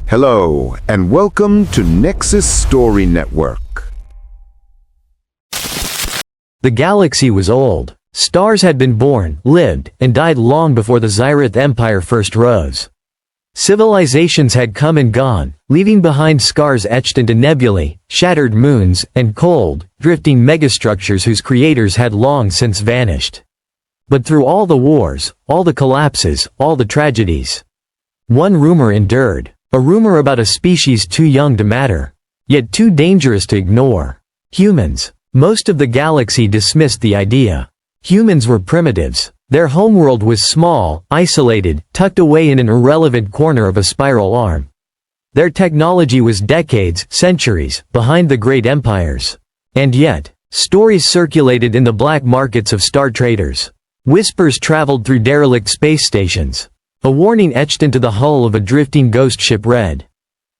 Hello, and welcome to Nexus Story Network. The galaxy was old. Stars had been born, lived, and died long before the Xy'rith Empire first rose. Civilizations had come and gone, leaving behind scars etched into nebulae, shattered moons, and cold, drifting megastructures whose creators had long since vanished. But through all the wars, all the collapses, all the tragedies, one rumor endured. A rumor about a species too young to matter, yet too dangerous to ignore. Humans. Most of the galaxy dismissed the idea. Humans were primitives. Their homeworld was small, isolated, tucked away in an irrelevant corner of a spiral arm. Their technology was decades, centuries, behind the great empires. And yet, stories circulated in the black markets of star traders. Whispers traveled through derelict space stations. A warning etched into the hull of a drifting ghost ship read,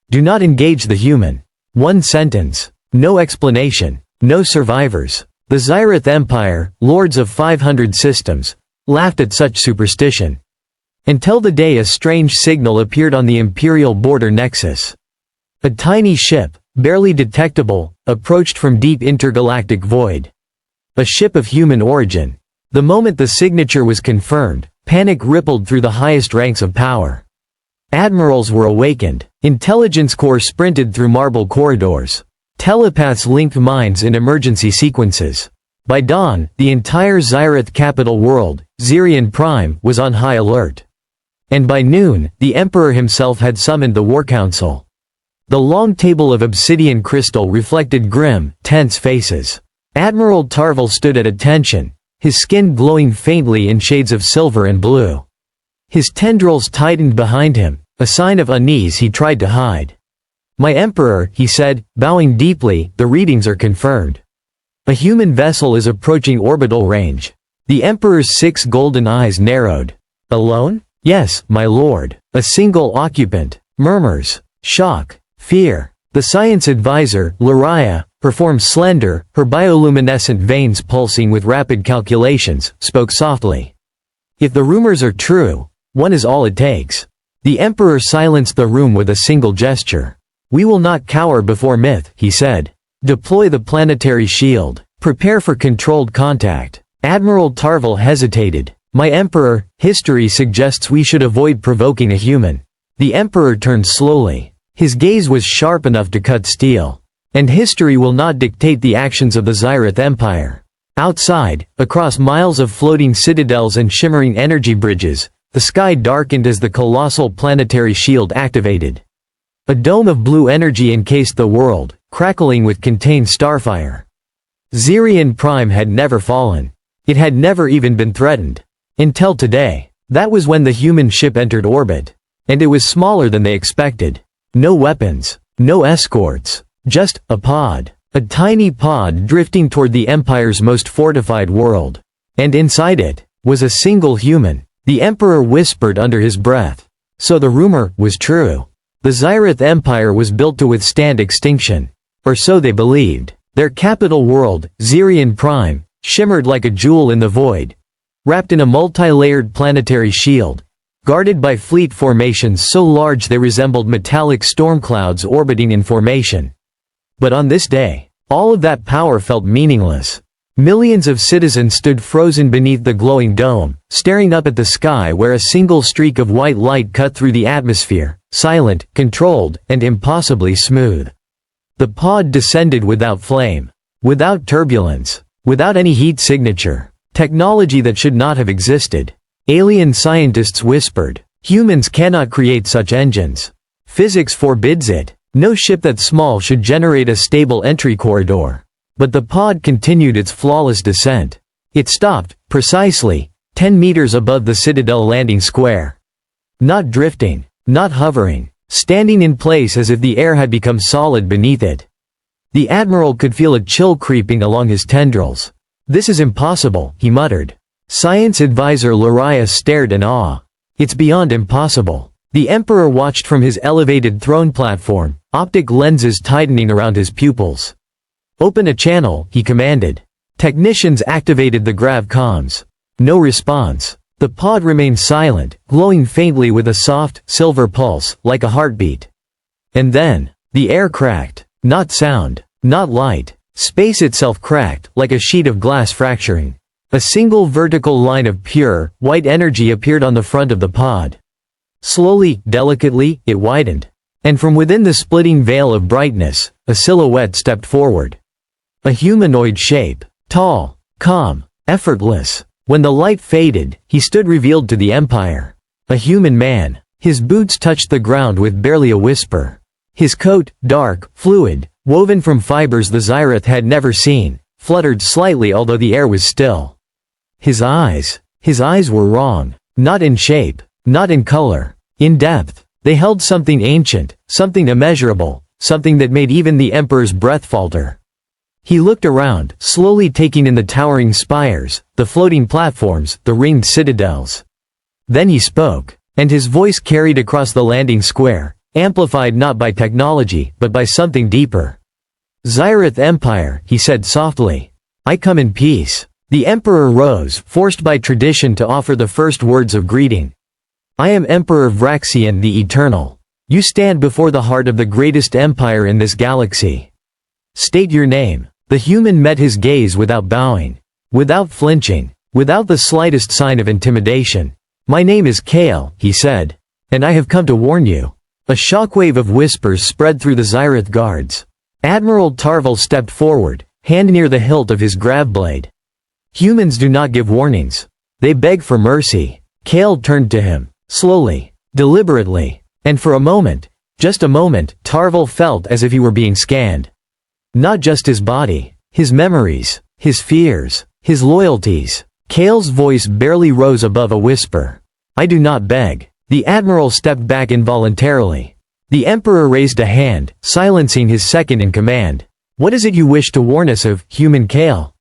"Do not engage the human." One sentence. No explanation. No survivors. The Xy'rith Empire, lords of 500 systems, laughed at such superstition. Until the day a strange signal appeared on the Imperial border nexus. A tiny ship, barely detectable, approached from deep intergalactic void. A ship of human origin. The moment the signature was confirmed, panic rippled through the highest ranks of power. Admirals were awakened. Intelligence corps sprinted through marble corridors. Telepaths linked minds in emergency sequences. By dawn, the entire Xy'rith capital world, Xirion Prime, was on high alert. And by noon, the Emperor himself had summoned the War Council. The long table of obsidian crystal reflected grim, tense faces. Admiral Tarvel stood at attention, his skin glowing faintly in shades of silver and blue. His tendrils tightened behind him, a sign of unease he tried to hide. "My Emperor," he said, bowing deeply, "the readings are confirmed. A human vessel is approaching orbital range." The Emperor's 6 golden eyes narrowed. "Alone?" "Yes, my lord. A single occupant." Murmurs. Shock. Fear. The science advisor, Lariah, performed slender, her bioluminescent veins pulsing with rapid calculations, spoke softly. "If the rumors are true, one is all it takes." The Emperor silenced the room with a single gesture. "We will not cower before myth," he said. "Deploy the planetary shield. Prepare for controlled contact." Admiral Tarvel hesitated. "My Emperor, history suggests we should avoid provoking a human." The Emperor turned slowly. His gaze was sharp enough to cut steel. "And history will not dictate the actions of the Xy'rith Empire." Outside, across miles of floating citadels and shimmering energy bridges, the sky darkened as the colossal planetary shield activated. A dome of blue energy encased the world, crackling with contained starfire. Xirion Prime had never fallen. It had never even been threatened. Until today. That was when the human ship entered orbit. And it was smaller than they expected. No weapons. No escorts. Just a pod. A tiny pod drifting toward the Empire's most fortified world. And inside it was a single human. The Emperor whispered under his breath. So the rumor was true. The Xy'rith Empire was built to withstand extinction. Or so they believed. Their capital world, Xirion Prime, shimmered like a jewel in the void, wrapped in a multi-layered planetary shield, guarded by fleet formations so large they resembled metallic storm clouds orbiting in formation. But on this day, all of that power felt meaningless. Millions of citizens stood frozen beneath the glowing dome, staring up at the sky where a single streak of white light cut through the atmosphere, silent, controlled, and impossibly smooth. The pod descended without flame, without turbulence, without any heat signature, technology that should not have existed. Alien scientists whispered, "Humans cannot create such engines. Physics forbids it. No ship that small should generate a stable entry corridor." But the pod continued its flawless descent. It stopped, precisely, 10 meters above the Citadel landing square. Not drifting, not hovering, standing in place as if the air had become solid beneath it. The Admiral could feel a chill creeping along his tendrils. "This is impossible," he muttered. Science advisor Lariah stared in awe. "It's beyond impossible." The Emperor watched from his elevated throne platform, optic lenses tightening around his pupils. "Open a channel," he commanded. Technicians activated the grav comms. No response. The pod remained silent, glowing faintly with a soft, silver pulse, like a heartbeat. And then, the air cracked. Not sound, not light. Space itself cracked, like a sheet of glass fracturing. A single vertical line of pure, white energy appeared on the front of the pod. Slowly, delicately, it widened. And from within the splitting veil of brightness, a silhouette stepped forward. A humanoid shape. Tall, calm, effortless. When the light faded, he stood revealed to the Empire. A human man. His boots touched the ground with barely a whisper. His coat, dark, fluid, woven from fibers the Xyrath had never seen, fluttered slightly although the air was still. His eyes were wrong. Not in shape, not in color, in depth. They held something ancient, something immeasurable, something that made even the Emperor's breath falter. He looked around, slowly taking in the towering spires, the floating platforms, the ringed citadels. Then he spoke, and his voice carried across the landing square, amplified not by technology, but by something deeper. "Xyrath Empire," he said softly. "I come in peace." The Emperor rose, forced by tradition to offer the first words of greeting. "I am Emperor Vraxian the Eternal. You stand before the heart of the greatest empire in this galaxy. State your name." The human met his gaze without bowing, without flinching, without the slightest sign of intimidation. "My name is Kael," he said, "and I have come to warn you." A shockwave of whispers spread through the Xyrath guards. Admiral Tarvel stepped forward, hand near the hilt of his grav-blade. "Humans do not give warnings. They beg for mercy." Kael turned to him, slowly, deliberately, and for a moment, just a moment, Tarvel felt as if he were being scanned. Not just his body, his memories, his fears, his loyalties. Kael's voice barely rose above a whisper. "I do not beg." The Admiral stepped back involuntarily. The Emperor raised a hand, silencing his second in command. "What is it you wish to warn us of, human Kael?"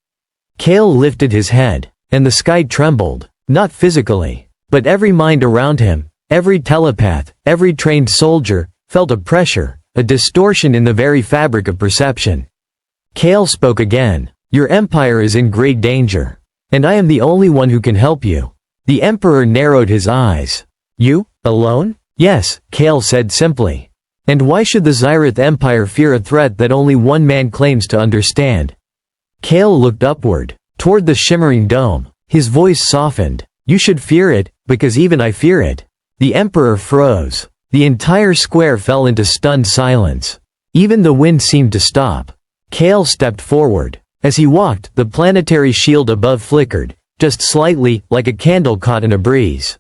Kael lifted his head, and the sky trembled, not physically, but every mind around him, every telepath, every trained soldier, felt a pressure, a distortion in the very fabric of perception. Kael spoke again. "Your empire is in great danger. And I am the only one who can help you." The Emperor narrowed his eyes. "You, alone?" "Yes," Kael said simply. "And why should the Xyrath Empire fear a threat that only one man claims to understand?" Kael looked upward, toward the shimmering dome. His voice softened. "You should fear it, because even I fear it." The Emperor froze. The entire square fell into stunned silence. Even the wind seemed to stop. Kael stepped forward. As he walked, the planetary shield above flickered, just slightly, like a candle caught in a breeze.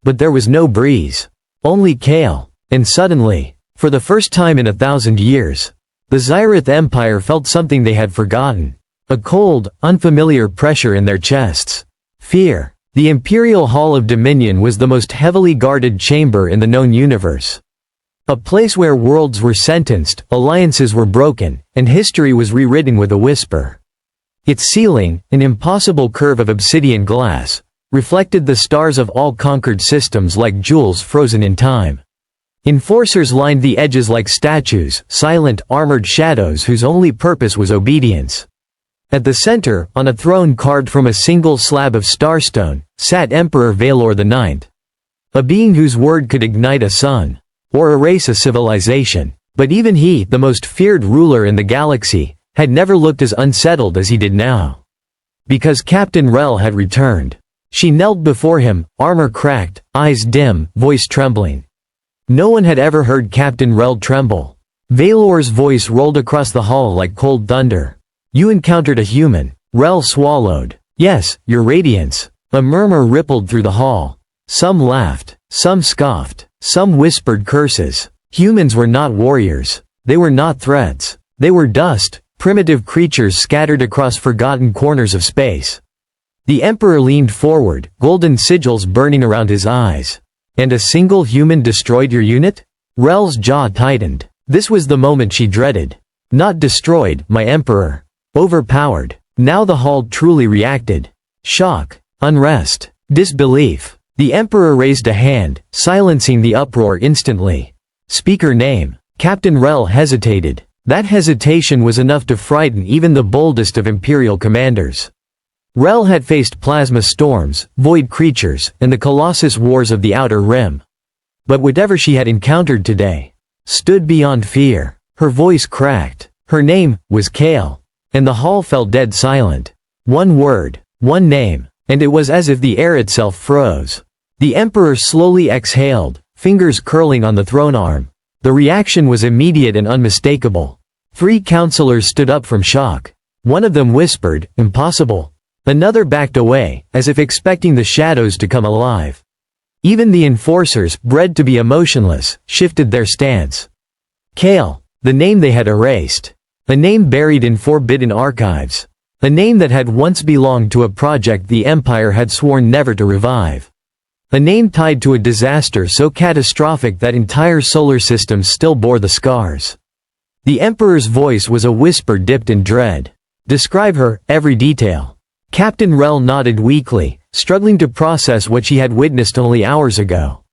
But there was no breeze. Only Kael. And suddenly, for the first time in 1,000 years, the Xyrath Empire felt something they had forgotten. A cold, unfamiliar pressure in their chests. Fear. The Imperial Hall of Dominion was the most heavily guarded chamber in the known universe. A place where worlds were sentenced, alliances were broken, and history was rewritten with a whisper. Its ceiling, an impossible curve of obsidian glass, reflected the stars of all conquered systems like jewels frozen in time. Enforcers lined the edges like statues, silent, armored shadows whose only purpose was obedience. At the center, on a throne carved from a single slab of starstone, sat Emperor Valor IX. A being whose word could ignite a sun, or erase a civilization. But even he, the most feared ruler in the galaxy, had never looked as unsettled as he did now. Because Captain Rel had returned. She knelt before him, armor cracked, eyes dim, voice trembling. No one had ever heard Captain Rel tremble. Valor's voice rolled across the hall like cold thunder. "You encountered a human." Rel swallowed. "Yes, your radiance." A murmur rippled through the hall. Some laughed, some scoffed, some whispered curses. Humans were not warriors. They were not threats. They were dust, primitive creatures scattered across forgotten corners of space. The Emperor leaned forward, golden sigils burning around his eyes. "And a single human destroyed your unit?" Rel's jaw tightened. This was the moment she dreaded. "Not destroyed, my Emperor. Overpowered." Now the hall truly reacted. Shock, unrest, disbelief. The Emperor raised a hand, silencing the uproar instantly. "Speaker name." Captain Rel hesitated. That hesitation was enough to frighten even the boldest of Imperial commanders. Rel had faced plasma storms, void creatures, and the Colossus wars of the Outer Rim. But whatever she had encountered today, stood beyond fear. Her voice cracked. Her name was Kael. And the hall fell dead silent. One word, one name, and it was as if the air itself froze. The Emperor slowly exhaled, fingers curling on the throne arm. The reaction was immediate and unmistakable. 3 counselors stood up from shock. One of them whispered, "Impossible." Another backed away, as if expecting the shadows to come alive. Even the enforcers, bred to be emotionless, shifted their stance. Kael, the name they had erased. A name buried in forbidden archives. A name that had once belonged to a project the Empire had sworn never to revive. A name tied to a disaster so catastrophic that entire solar systems still bore the scars. The Emperor's voice was a whisper dipped in dread. "Describe her, every detail." Captain Rel nodded weakly, struggling to process what she had witnessed only hours ago.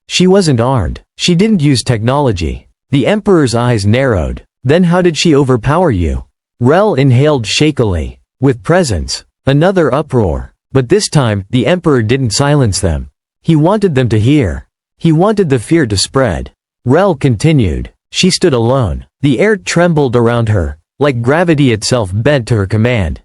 She wasn't armed. She didn't use technology. The Emperor's eyes narrowed. "Then how did she overpower you?" Rel inhaled shakily. "With presence." Another uproar. But this time, the Emperor didn't silence them. He wanted them to hear. He wanted the fear to spread. Rel continued. She stood alone. The air trembled around her, like gravity itself bent to her command.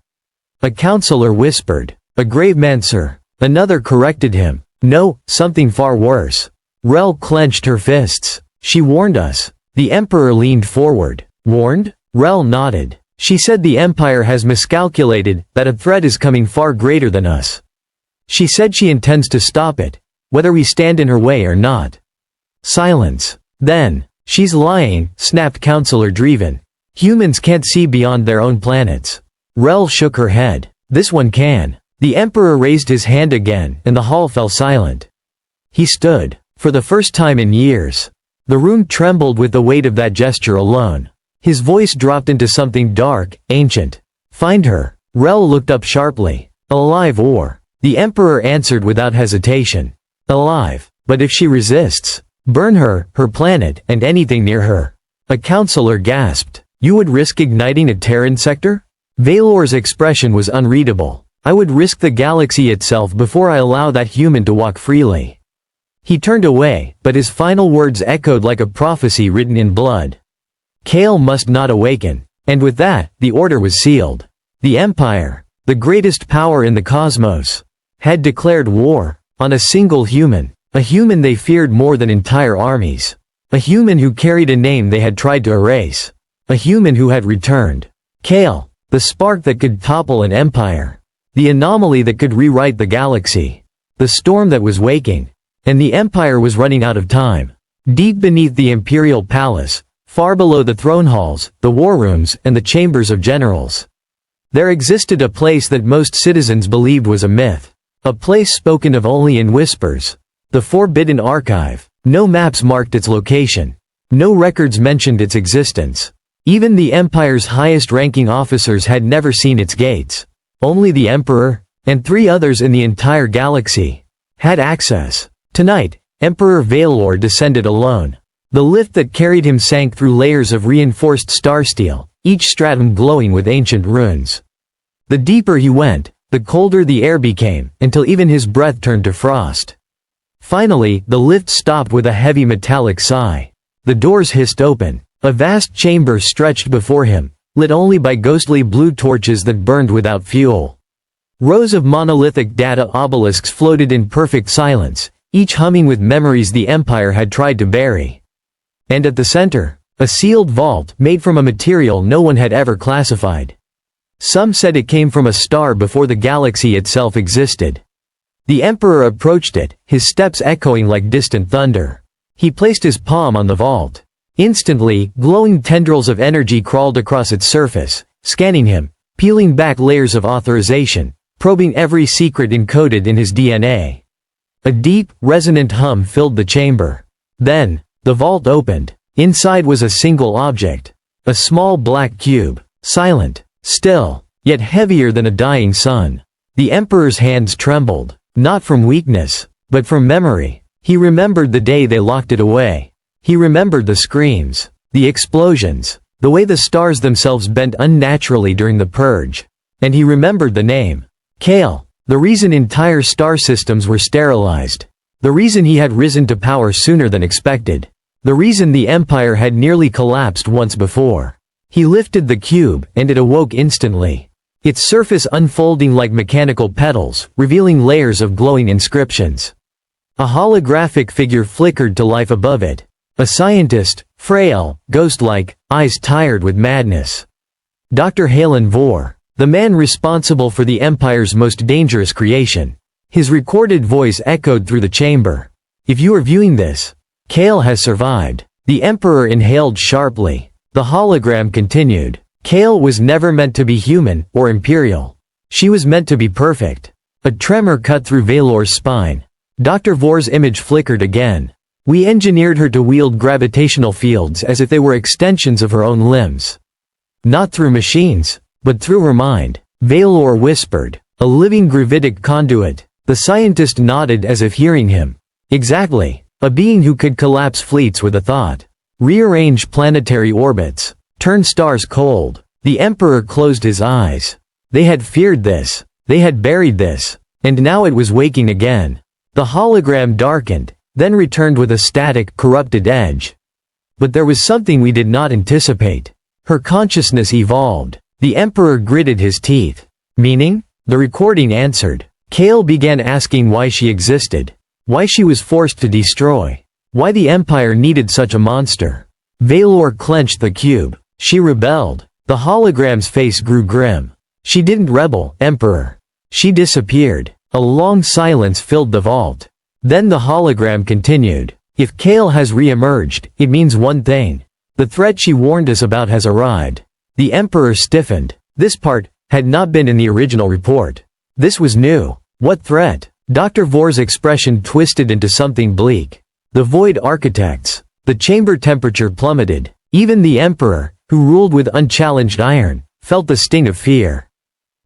A counselor whispered, "A grave man, sir." Another corrected him, "No, something far worse." Rel clenched her fists. "She warned us." The Emperor leaned forward. "Warned?" Rel nodded. "She said the Empire has miscalculated, that a threat is coming far greater than us. She said she intends to stop it, whether we stand in her way or not." Silence. Then, "She's lying," snapped Counselor Dreven. "Humans can't see beyond their own planets." Rel shook her head. "This one can." The Emperor raised his hand again, and the hall fell silent. He stood. For the first time in years. The room trembled with the weight of that gesture alone. His voice dropped into something dark, ancient. "Find her." Rel looked up sharply. "Alive or?" The Emperor answered without hesitation. "Alive. But if she resists, burn her, her planet, and anything near her." A counselor gasped. "You would risk igniting a Terran sector?" Valor's expression was unreadable. "I would risk the galaxy itself before I allow that human to walk freely." He turned away, but his final words echoed like a prophecy written in blood. Kael must not awaken. And with that, the order was sealed. The Empire, the greatest power in the cosmos, had declared war on a single human, a human they feared more than entire armies, a human who carried a name they had tried to erase, a human who had returned. Kael, the spark that could topple an empire, the anomaly that could rewrite the galaxy, the storm that was waking, and the Empire was running out of time. Deep beneath the Imperial Palace, far below the throne halls, the war rooms, and the chambers of generals, there existed a place that most citizens believed was a myth, a place spoken of only in whispers, the Forbidden Archive. No maps marked its location. No records mentioned its existence. Even the Empire's highest-ranking officers had never seen its gates. Only the Emperor, and 3 others in the entire galaxy, had access. Tonight, Emperor Valor descended alone. The lift that carried him sank through layers of reinforced star steel, each stratum glowing with ancient runes. The deeper he went, the colder the air became, until even his breath turned to frost. Finally, the lift stopped with a heavy metallic sigh. The doors hissed open. A vast chamber stretched before him, lit only by ghostly blue torches that burned without fuel. Rows of monolithic data obelisks floated in perfect silence, each humming with memories the Empire had tried to bury. And at the center, a sealed vault made from a material no one had ever classified. Some said it came from a star before the galaxy itself existed. The Emperor approached it, his steps echoing like distant thunder. He placed his palm on the vault. Instantly, glowing tendrils of energy crawled across its surface, scanning him, peeling back layers of authorization, probing every secret encoded in his DNA. A deep, resonant hum filled the chamber. Then, the vault opened. Inside was a single object. A small black cube. Silent, still, yet heavier than a dying sun. The Emperor's hands trembled, not from weakness, but from memory. He remembered the day they locked it away. He remembered the screams, the explosions, the way the stars themselves bent unnaturally during the purge. And he remembered the name. Kael, the reason entire star systems were sterilized. The reason he had risen to power sooner than expected. The reason the Empire had nearly collapsed once before. He lifted the cube, and it awoke instantly. Its surface unfolding like mechanical petals, revealing layers of glowing inscriptions. A holographic figure flickered to life above it. A scientist, frail, ghost-like, eyes tired with madness. Dr. Halen Vor, the man responsible for the Empire's most dangerous creation. His recorded voice echoed through the chamber. If you are viewing this, Kael has survived. The Emperor inhaled sharply. The hologram continued. Kael was never meant to be human, or imperial. She was meant to be perfect. A tremor cut through Valor's spine. Dr. Vor's image flickered again. We engineered her to wield gravitational fields as if they were extensions of her own limbs. Not through machines, but through her mind. Valor whispered. A living gravitic conduit. The scientist nodded as if hearing him. Exactly. A being who could collapse fleets with a thought. Rearrange planetary orbits. Turn stars cold. The Emperor closed his eyes. They had feared this. They had buried this. And now it was waking again. The hologram darkened, then returned with a static, corrupted edge. But there was something we did not anticipate. Her consciousness evolved. The Emperor gritted his teeth. Meaning? The recording answered. Kael began asking why she existed. Why she was forced to destroy. Why the Empire needed such a monster. Valor clenched the cube. She rebelled. The hologram's face grew grim. She didn't rebel, Emperor. She disappeared. A long silence filled the vault. Then the hologram continued. If Kael has re-emerged, it means one thing. The threat she warned us about has arrived. The Emperor stiffened. This part had not been in the original report. This was new. What threat? Dr. Vor's expression twisted into something bleak. The Void Architects. The chamber temperature plummeted. Even the Emperor, who ruled with unchallenged iron, felt the sting of fear.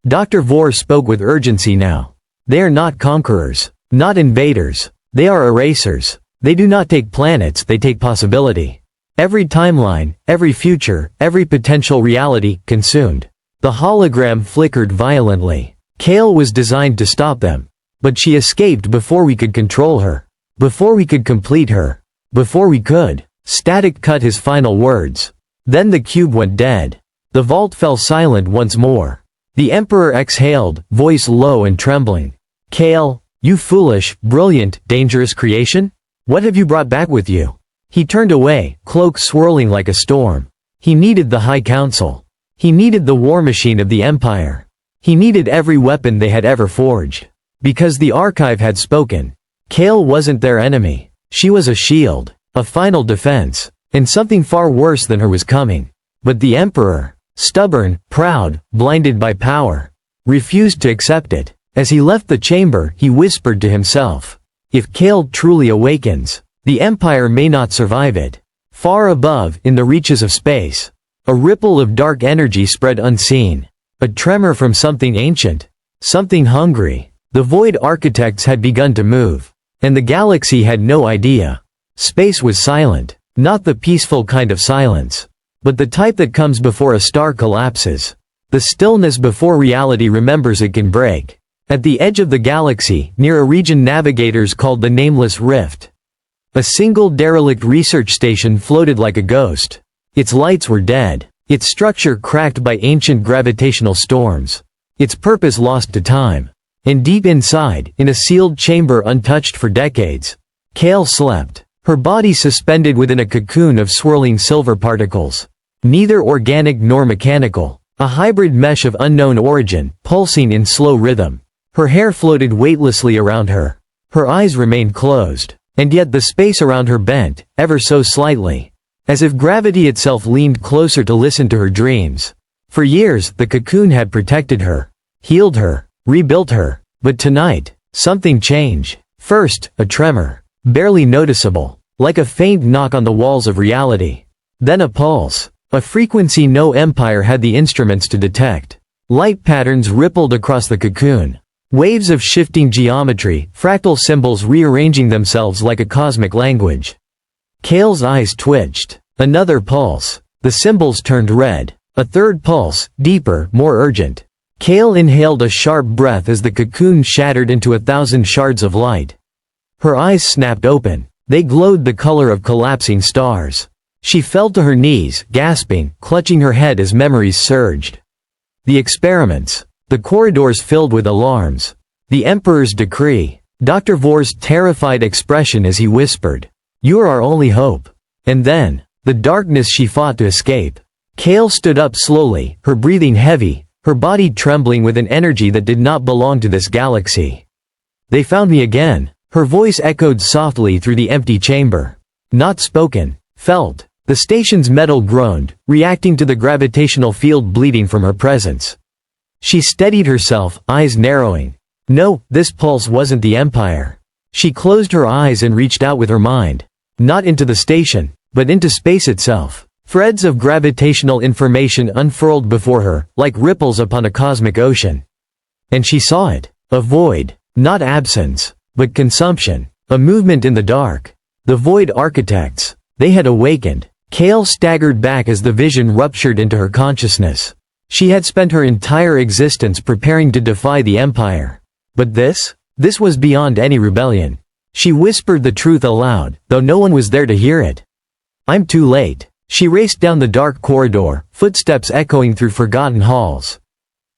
Dr. Vor spoke with urgency now. They are not conquerors. Not invaders. They are erasers. They do not take planets, they take possibility. Every timeline, every future, every potential reality, consumed. The hologram flickered violently. Kael was designed to stop them. But she escaped before we could control her. Before we could complete her. Before we could. Static cut his final words. Then the cube went dead. The vault fell silent once more. The Emperor exhaled, voice low and trembling. Kael, you foolish, brilliant, dangerous creation? What have you brought back with you? He turned away, cloak swirling like a storm. He needed the High Council. He needed the war machine of the Empire. He needed every weapon they had ever forged. Because the archive had spoken. Kael wasn't their enemy. She was a shield, a final defense, and something far worse than her was coming. But the Emperor, stubborn, proud, blinded by power, refused to accept it. As he left the chamber, he whispered to himself, if Kael truly awakens, the Empire may not survive it. Far above, in the reaches of space, a ripple of dark energy spread unseen. A tremor from something ancient. Something hungry. The Void Architects had begun to move. And the galaxy had no idea. Space was silent. Not the peaceful kind of silence. But the type that comes before a star collapses. The stillness before reality remembers it can break. At the edge of the galaxy, near a region navigators called the Nameless Rift, a single derelict research station floated like a ghost. Its lights were dead. Its structure cracked by ancient gravitational storms. Its purpose lost to time. And deep inside, in a sealed chamber untouched for decades, Kael slept, her body suspended within a cocoon of swirling silver particles. Neither organic nor mechanical. A hybrid mesh of unknown origin, pulsing in slow rhythm. Her hair floated weightlessly around her. Her eyes remained closed. And yet the space around her bent, ever so slightly. As if gravity itself leaned closer to listen to her dreams. For years, the cocoon had protected her. Healed her. Rebuilt her. But tonight, something changed. First, a tremor. Barely noticeable. Like a faint knock on the walls of reality. Then a pulse. A frequency no empire had the instruments to detect. Light patterns rippled across the cocoon. Waves of shifting geometry, fractal symbols rearranging themselves like a cosmic language. Kael's eyes twitched. Another pulse. The symbols turned red. A third pulse, deeper, more urgent. Kael inhaled a sharp breath as the cocoon shattered into 1,000 shards of light. Her eyes snapped open. They glowed the color of collapsing stars. She fell to her knees, gasping, clutching her head as memories surged. The experiments. The corridors filled with alarms. The Emperor's decree. Dr. Vor's terrified expression as he whispered, "You're our only hope." And then, the darkness she fought to escape. Kael stood up slowly, her breathing heavy, her body trembling with an energy that did not belong to this galaxy. "They found me again." Her voice echoed softly through the empty chamber. Not spoken, felt. The station's metal groaned, reacting to the gravitational field bleeding from her presence. She steadied herself, eyes narrowing. No, this pulse wasn't the Empire. She closed her eyes and reached out with her mind. Not into the station, but into space itself. Threads of gravitational information unfurled before her, like ripples upon a cosmic ocean. And she saw it. A void. Not absence, but consumption. A movement in the dark. The Void Architects. They had awakened. Kael staggered back as the vision ruptured into her consciousness. She had spent her entire existence preparing to defy the Empire. But this? This was beyond any rebellion. She whispered the truth aloud, though no one was there to hear it. "I'm too late." She raced down the dark corridor, footsteps echoing through forgotten halls.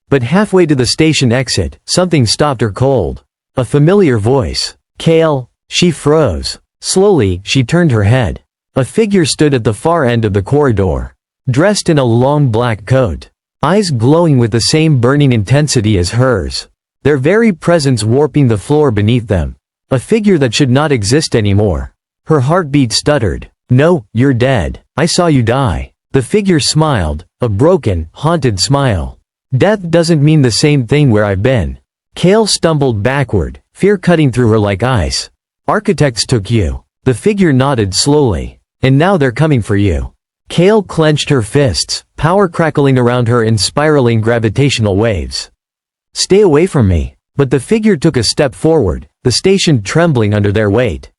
But halfway to the station exit, something stopped her cold. A familiar voice. "Kael." She froze. Slowly, she turned her head. A figure stood at the far end of the corridor. Dressed in a long black coat. Eyes glowing with the same burning intensity as hers. Their very presence warping the floor beneath them. A figure that should not exist anymore. Her heartbeat stuttered. "No, you're dead. I saw you die." The figure smiled, a broken, haunted smile. "Death doesn't mean the same thing where I've been." Kael stumbled backward, fear cutting through her like ice. "Architects took you." The figure nodded slowly. "And now they're coming for you." Kael clenched her fists, power crackling around her in spiraling gravitational waves. "Stay away from me." But the figure took a step forward, the station trembling under their weight.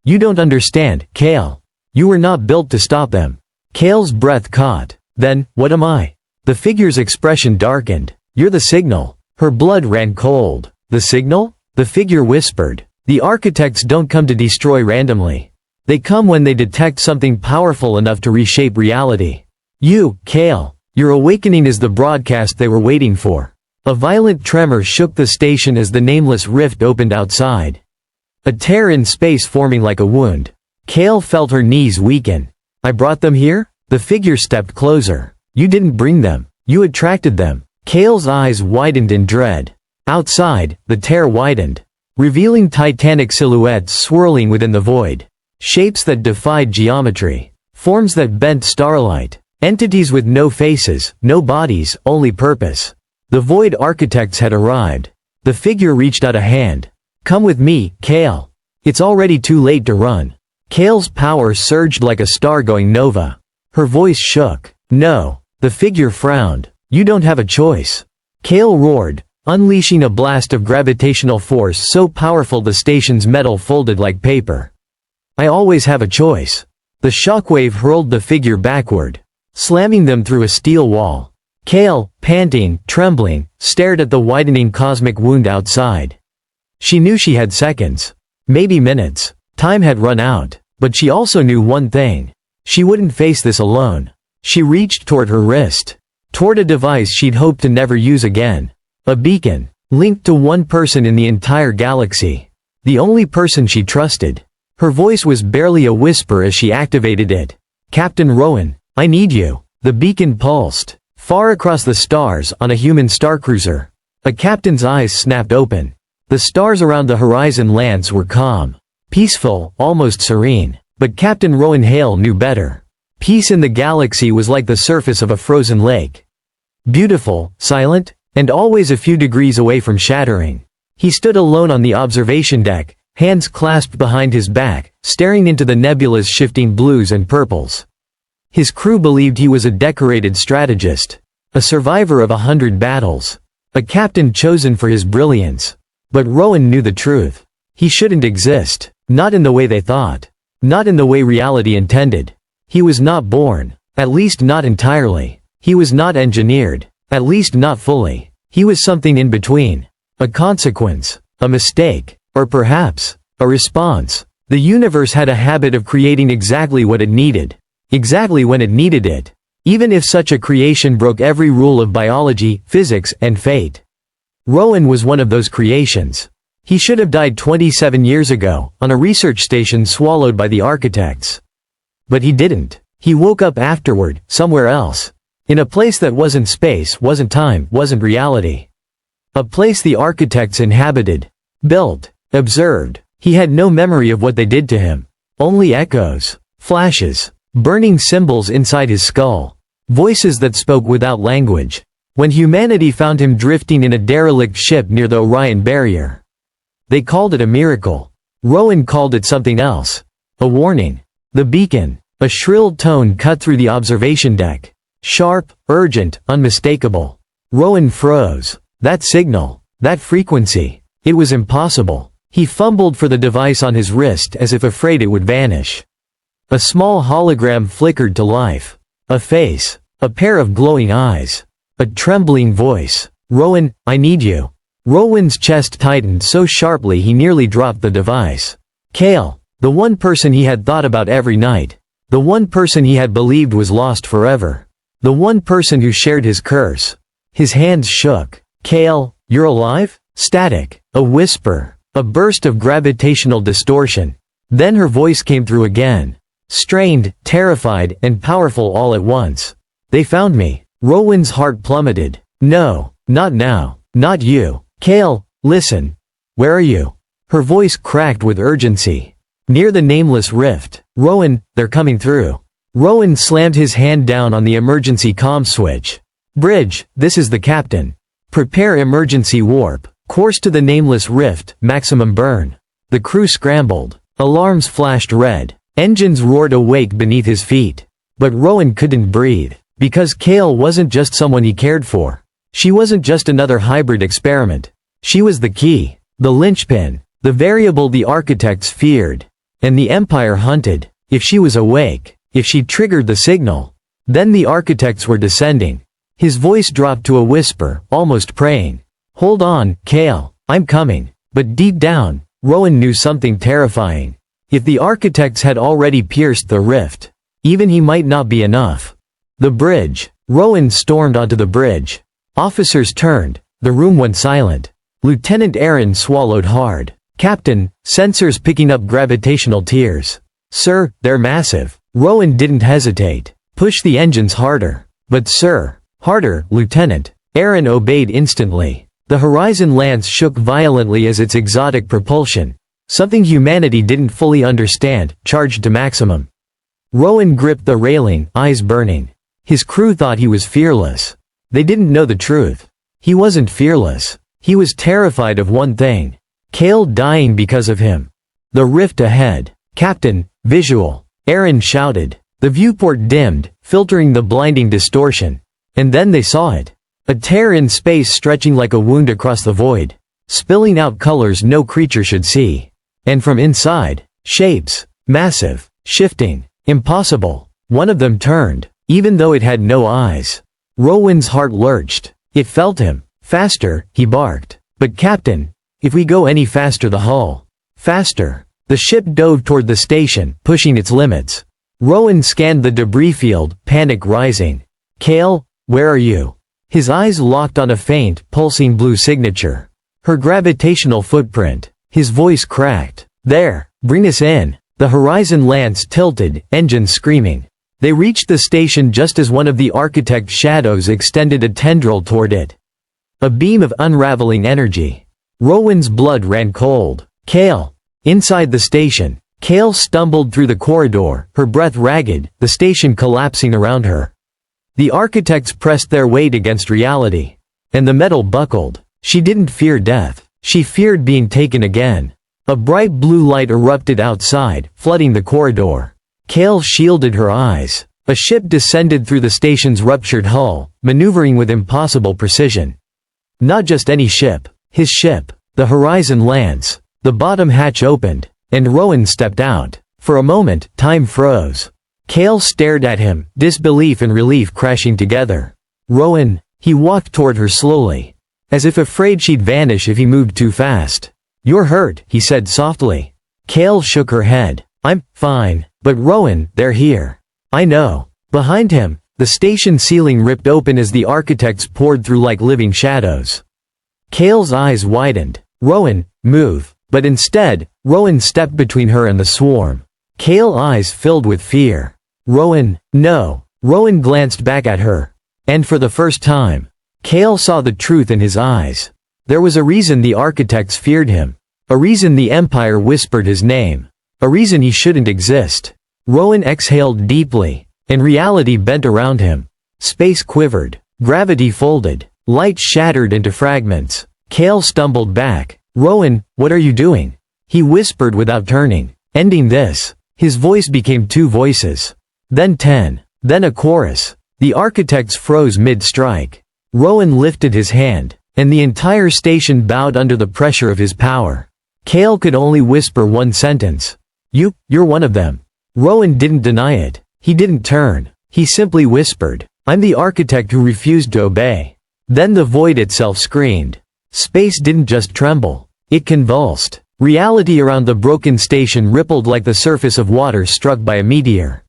"You don't understand, Kael. You were not built to stop them." Kael's breath caught. "Then, what am I?" The figure's expression darkened. "You're the signal." Her blood ran cold. "The signal?" The figure whispered. "The architects don't come to destroy randomly. They come when they detect something powerful enough to reshape reality. You, Kael, your awakening is the broadcast they were waiting for." A violent tremor shook the station as the nameless rift opened outside. A tear in space forming like a wound. Kael felt her knees weaken. "I brought them here?" The figure stepped closer. "You didn't bring them. You attracted them." Kael's eyes widened in dread. Outside, the tear widened, revealing titanic silhouettes swirling within the void. Shapes that defied geometry. Forms that bent starlight. Entities with no faces, no bodies, only purpose. The Void Architects had arrived. The figure reached out a hand. "Come with me, Kael. It's already too late to run." Kael's power surged like a star going nova. Her voice shook. "No." The figure frowned. "You don't have a choice." Kael roared, unleashing a blast of gravitational force so powerful the station's metal folded like paper. "I always have a choice." The shockwave hurled the figure backward, slamming them through a steel wall. Kael, panting, trembling, stared at the widening cosmic wound outside. She knew she had seconds. Maybe minutes. Time had run out. But she also knew one thing. She wouldn't face this alone. She reached toward her wrist. Toward a device she'd hoped to never use again. A beacon, linked to one person in the entire galaxy. The only person she trusted. Her voice was barely a whisper as she activated it. "Captain Rowan, I need you." The beacon pulsed. Far across the stars on a human starcruiser. A captain's eyes snapped open. The stars around the horizon lance were calm. Peaceful, almost serene. But Captain Rowan Hale knew better. Peace in the galaxy was like the surface of a frozen lake. Beautiful, silent, and always a few degrees away from shattering. He stood alone on the observation deck, hands clasped behind his back, staring into the nebula's shifting blues and purples. His crew believed he was a decorated strategist, a survivor of 100 battles, a captain chosen for his brilliance. But Rowan knew the truth. He shouldn't exist, not in the way they thought, not in the way reality intended. He was not born, at least not entirely. He was not engineered, at least not fully. He was something in between. A consequence, a mistake, or perhaps, a response. The universe had a habit of creating exactly what it needed. Exactly when it needed it. Even if such a creation broke every rule of biology, physics, and fate. Rowan was one of those creations. He should have died 27 years ago, on a research station swallowed by the architects. But he didn't. He woke up afterward, somewhere else. In a place that wasn't space, wasn't time, wasn't reality. A place the architects inhabited, built, observed. He had no memory of what they did to him. Only echoes, flashes, burning symbols inside his skull. Voices that spoke without language. When humanity found him drifting in a derelict ship near the Orion Barrier. They called it a miracle. Rowan called it something else. A warning. The beacon. A shrill tone cut through the observation deck. Sharp, urgent, unmistakable. Rowan froze. That signal. That frequency. It was impossible. He fumbled for the device on his wrist as if afraid it would vanish. A small hologram flickered to life. A face. A pair of glowing eyes. A trembling voice. Rowan, I need you. Rowan's chest tightened so sharply he nearly dropped the device. Kael. The one person he had thought about every night. The one person he had believed was lost forever. The one person who shared his curse. His hands shook. Kael, you're alive? Static. A whisper. A burst of gravitational distortion. Then her voice came through again. Strained, terrified, and powerful all at once. They found me. Rowan's heart plummeted. No, not now. Not you. Kael, listen. Where are you? Her voice cracked with urgency. Near the nameless rift. Rowan, they're coming through. Rowan slammed his hand down on the emergency comm switch. Bridge, this is the captain. Prepare emergency warp. Course to the nameless rift, maximum burn. The crew scrambled. Alarms flashed red. Engines roared awake beneath his feet. But Rowan couldn't breathe. Because Kael wasn't just someone he cared for. She wasn't just another hybrid experiment. She was the key. The linchpin. The variable the architects feared. And the Empire hunted. If she was awake. If she triggered the signal. Then the architects were descending. His voice dropped to a whisper, almost praying. Hold on, Kael. I'm coming. But deep down, Rowan knew something terrifying. If the architects had already pierced the rift, even he might not be enough. The bridge. Rowan stormed onto the bridge. Officers turned. The room went silent. Lieutenant Aaron swallowed hard. Captain, sensors picking up gravitational tears. Sir, they're massive. Rowan didn't hesitate. Push the engines harder. But sir. Harder, Lieutenant. Aaron obeyed instantly. The Horizon Lance shook violently as its exotic propulsion, something humanity didn't fully understand, charged to maximum. Rowan gripped the railing, eyes burning. His crew thought he was fearless. They didn't know the truth. He wasn't fearless. He was terrified of one thing. Kael dying because of him. The rift ahead. Captain, visual. Aaron shouted. The viewport dimmed, filtering the blinding distortion. And then they saw it. A tear in space stretching like a wound across the void. Spilling out colors no creature should see. And from inside, shapes. Massive. Shifting. Impossible. One of them turned, even though it had no eyes. Rowan's heart lurched. It felt him. Faster, he barked. But Captain, if we go any faster the hull. Faster. The ship dove toward the station, pushing its limits. Rowan scanned the debris field, panic rising. Kael, where are you? His eyes locked on a faint, pulsing blue signature. Her gravitational footprint. His voice cracked. There, bring us in. The Horizon Lance tilted, engines screaming. They reached the station just as one of the architect's shadows extended a tendril toward it. A beam of unraveling energy. Rowan's blood ran cold. Kael. Inside the station. Kael stumbled through the corridor, her breath ragged, the station collapsing around her. The architects pressed their weight against reality. And the metal buckled. She didn't fear death. She feared being taken again. A bright blue light erupted outside, flooding the corridor. Kael shielded her eyes. A ship descended through the station's ruptured hull, maneuvering with impossible precision. Not just any ship. His ship. The Horizon Lance. The bottom hatch opened, and Rowan stepped out. For a moment, time froze. Kael stared at him, disbelief and relief crashing together. Rowan. He walked toward her slowly, as if afraid she'd vanish if he moved too fast. You're hurt, he said softly. Kael shook her head. I'm fine, but Rowan, they're here. I know. Behind him, the station ceiling ripped open as the architects poured through like living shadows. Kael's eyes widened. Rowan, move. But instead, Rowan stepped between her and the swarm. Kael's eyes filled with fear. Rowan, no. Rowan glanced back at her. And for the first time, Kael saw the truth in his eyes. There was a reason the architects feared him. A reason the Empire whispered his name. A reason he shouldn't exist. Rowan exhaled deeply, and reality bent around him. Space quivered. Gravity folded. Light shattered into fragments. Kael stumbled back. Rowan, what are you doing? He whispered without turning. Ending this. His voice became two voices. Then 10. Then a chorus. The architects froze mid-strike. Rowan lifted his hand, and the entire station bowed under the pressure of his power. Kael could only whisper one sentence. You're one of them. Rowan didn't deny it. He didn't turn. He simply whispered, I'm the architect who refused to obey. Then the void itself screamed. Space didn't just tremble. It convulsed. Reality around the broken station rippled like the surface of water struck by a meteor.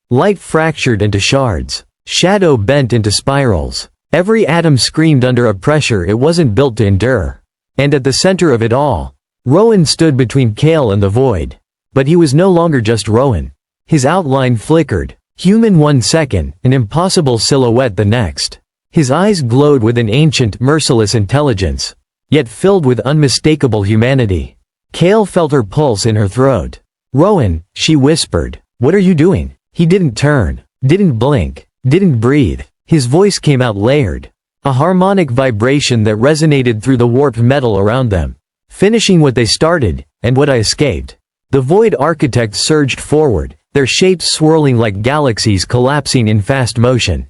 Light fractured into shards. Shadow bent into spirals. Every atom screamed under a pressure it wasn't built to endure. And at the center of it all, Rowan stood between Kael and the void. But he was no longer just Rowan. His outline flickered. Human 1 second, an impossible silhouette the next. His eyes glowed with an ancient, merciless intelligence, yet filled with unmistakable humanity. Kael felt her pulse in her throat. Rowan, she whispered, what are you doing? He didn't turn, didn't blink, didn't breathe. His voice came out layered. A harmonic vibration that resonated through the warped metal around them. Finishing what they started, and what I escaped. The void architects surged forward, their shapes swirling like galaxies collapsing in fast motion.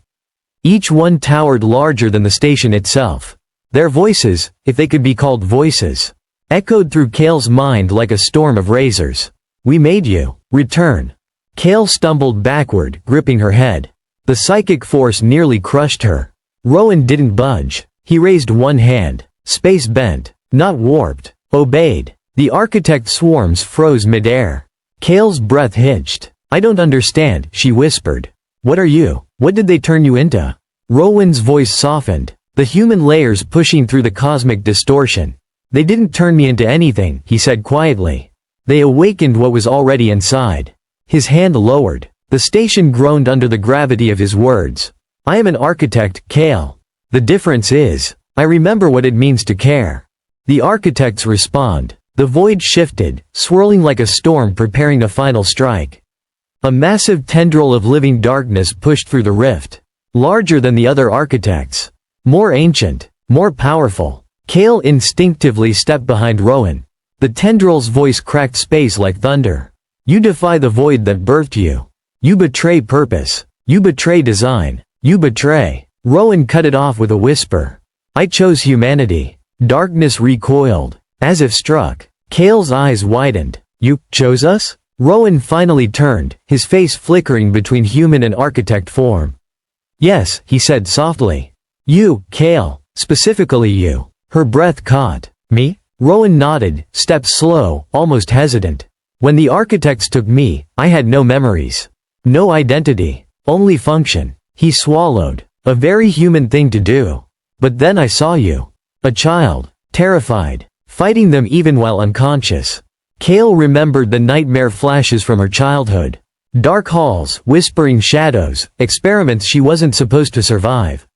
Each one towered larger than the station itself. Their voices, if they could be called voices, echoed through Kael's mind like a storm of razors. We made you. Return. Kael stumbled backward, gripping her head. The psychic force nearly crushed her. Rowan didn't budge. He raised one hand. Space bent, not warped, obeyed. The architect swarms froze midair. Kael's breath hitched. I don't understand, she whispered. What are you? What did they turn you into? Rowan's voice softened. The human layers pushing through the cosmic distortion. They didn't turn me into anything, he said quietly. They awakened what was already inside. His hand lowered. The station groaned under the gravity of his words. I am an architect, Kael. The difference is, I remember what it means to care. The architects respond. The void shifted, swirling like a storm preparing a final strike. A massive tendril of living darkness pushed through the rift. Larger than the other architects. More ancient. More powerful. Kael instinctively stepped behind Rowan. The tendril's voice cracked space like thunder. You defy the void that birthed you. You betray purpose. You betray design. You betray. Rowan cut it off with a whisper. I chose humanity. Darkness recoiled, as if struck. Kael's eyes widened. You chose us? Rowan finally turned, his face flickering between human and architect form. Yes, he said softly. You, Kael. Specifically you. Her breath caught. Me? Rowan nodded, stepped slow, almost hesitant. When the architects took me, I had no memories. No identity. Only function. He swallowed. A very human thing to do. But then I saw you. A child. Terrified. Fighting them even while unconscious. Kael remembered the nightmare flashes from her childhood. Dark halls, whispering shadows, experiments she wasn't supposed to survive.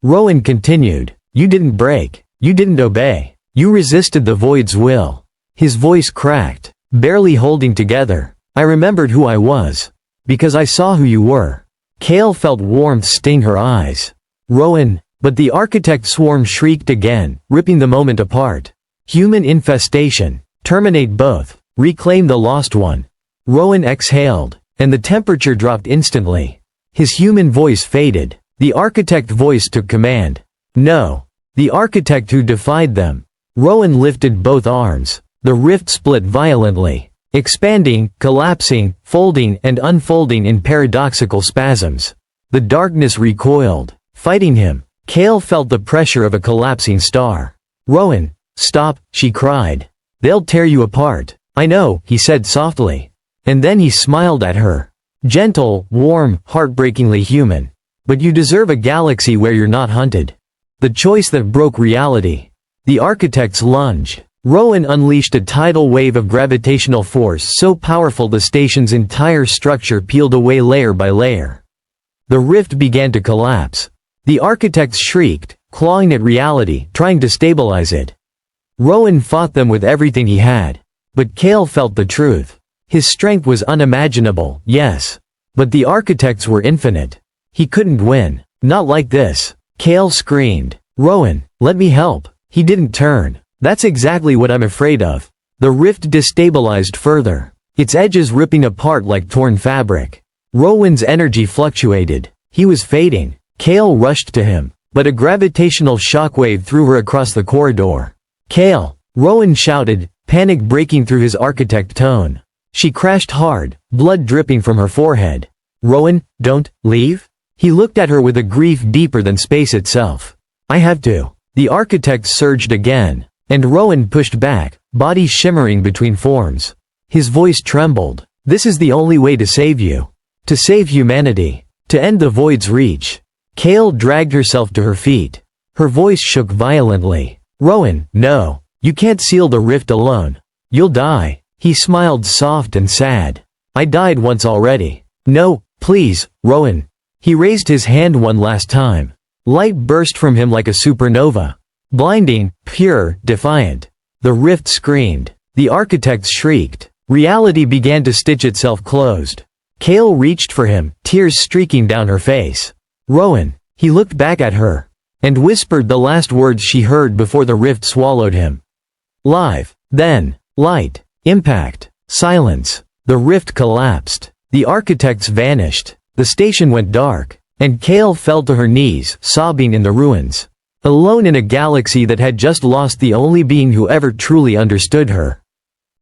Rowan continued. You didn't break. You didn't obey. You resisted the void's will. His voice cracked, barely holding together. I remembered who I was. Because I saw who you were. Kael felt warmth sting her eyes. Rowan, but the architect swarm shrieked again, ripping the moment apart. Human infestation. Terminate both. Reclaim the lost one. Rowan exhaled, and the temperature dropped instantly. His human voice faded. The architect voice took command. No. The architect who defied them. Rowan lifted both arms. The rift split violently. Expanding, collapsing, folding and unfolding in paradoxical spasms. The darkness recoiled, fighting him. Kael felt the pressure of a collapsing star. Rowan, stop, she cried. They'll tear you apart. "I know," he said softly. And then he smiled at her. "Gentle, warm, heartbreakingly human. But you deserve a galaxy where you're not hunted." The choice that broke reality. The architect's lunge. Rowan unleashed a tidal wave of gravitational force so powerful the station's entire structure peeled away layer by layer. The rift began to collapse. The architects shrieked, clawing at reality, trying to stabilize it. Rowan fought them with everything he had. But Kael felt the truth. His strength was unimaginable, yes. But the architects were infinite. He couldn't win. Not like this. Kael screamed. "Rowan, let me help." He didn't turn. "That's exactly what I'm afraid of." The rift destabilized further, its edges ripping apart like torn fabric. Rowan's energy fluctuated. He was fading. Kael rushed to him, but a gravitational shockwave threw her across the corridor. "Kael!" Rowan shouted, panic breaking through his architect tone. She crashed hard, blood dripping from her forehead. "Rowan, don't leave?" He looked at her with a grief deeper than space itself. "I have to." The architect surged again, and Rowan pushed back, body shimmering between forms. His voice trembled. "This is the only way to save you. To save humanity. To end the void's reach." Kael dragged herself to her feet. Her voice shook violently. "Rowan, no. You can't seal the rift alone. You'll die." He smiled soft and sad. "I died once already." "No, please, Rowan." He raised his hand one last time. Light burst from him like a supernova. Blinding, pure, defiant. The rift screamed. The architects shrieked. Reality began to stitch itself closed. Kael reached for him, tears streaking down her face. "Rowan." He looked back at her, and whispered the last words she heard before the rift swallowed him. Live. Then. Light. Impact. Silence. The rift collapsed. The architects vanished. The station went dark. And Kael fell to her knees, sobbing in the ruins. Alone in a galaxy that had just lost the only being who ever truly understood her.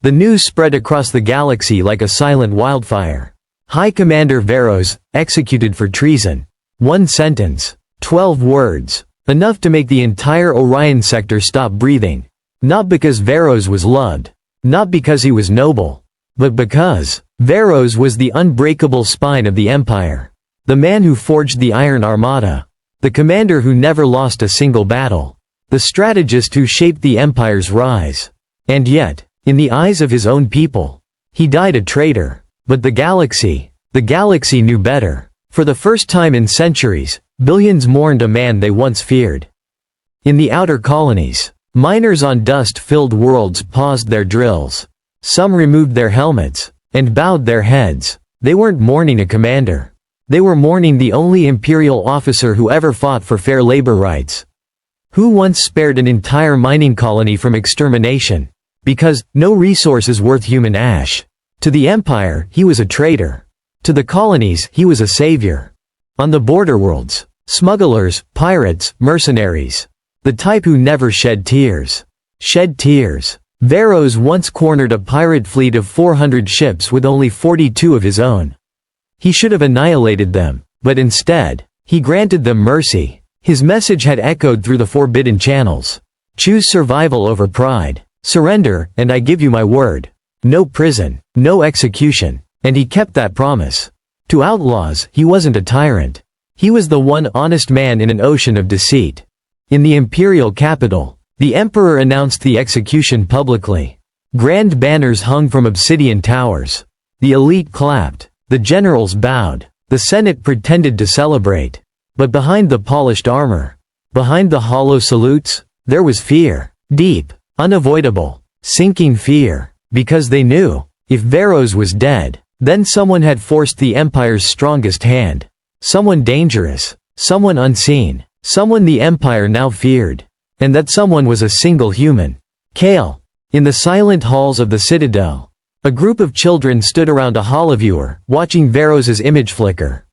The news spread across the galaxy like a silent wildfire. High Commander Veros, executed for treason. 1 sentence. 12 words. Enough to make the entire Orion sector stop breathing. Not because Veros was loved. Not because he was noble. But because Veros was the unbreakable spine of the Empire. The man who forged the Iron Armada. The commander who never lost a single battle. The strategist who shaped the Empire's rise. And yet, in the eyes of his own people, he died a traitor. But the galaxy knew better. For the first time in centuries, billions mourned a man they once feared. In the outer colonies, miners on dust-filled worlds paused their drills. Some removed their helmets, and bowed their heads. They weren't mourning a commander. They were mourning the only Imperial officer who ever fought for fair labor rights. Who once spared an entire mining colony from extermination. Because, no resource is worth human ash. To the Empire, he was a traitor. To the colonies, he was a savior. On the border worlds, smugglers, pirates, mercenaries. The type who never shed tears. Shed tears. Veros once cornered a pirate fleet of 400 ships with only 42 of his own. He should have annihilated them, but instead, he granted them mercy. His message had echoed through the forbidden channels. Choose survival over pride. Surrender, and I give you my word. No prison, no execution. And he kept that promise. To outlaws, he wasn't a tyrant. He was the one honest man in an ocean of deceit. In the imperial capital, the emperor announced the execution publicly. Grand banners hung from obsidian towers. The elite clapped. The generals bowed. The Senate pretended to celebrate. But behind the polished armor, behind the hollow salutes, there was fear. Deep, unavoidable, sinking fear. Because they knew, if Veros was dead, then someone had forced the Empire's strongest hand. Someone dangerous. Someone unseen. Someone the Empire now feared. And that someone was a single human. Kael. In the silent halls of the Citadel, a group of children stood around a holoviewer, watching Veros's image flicker.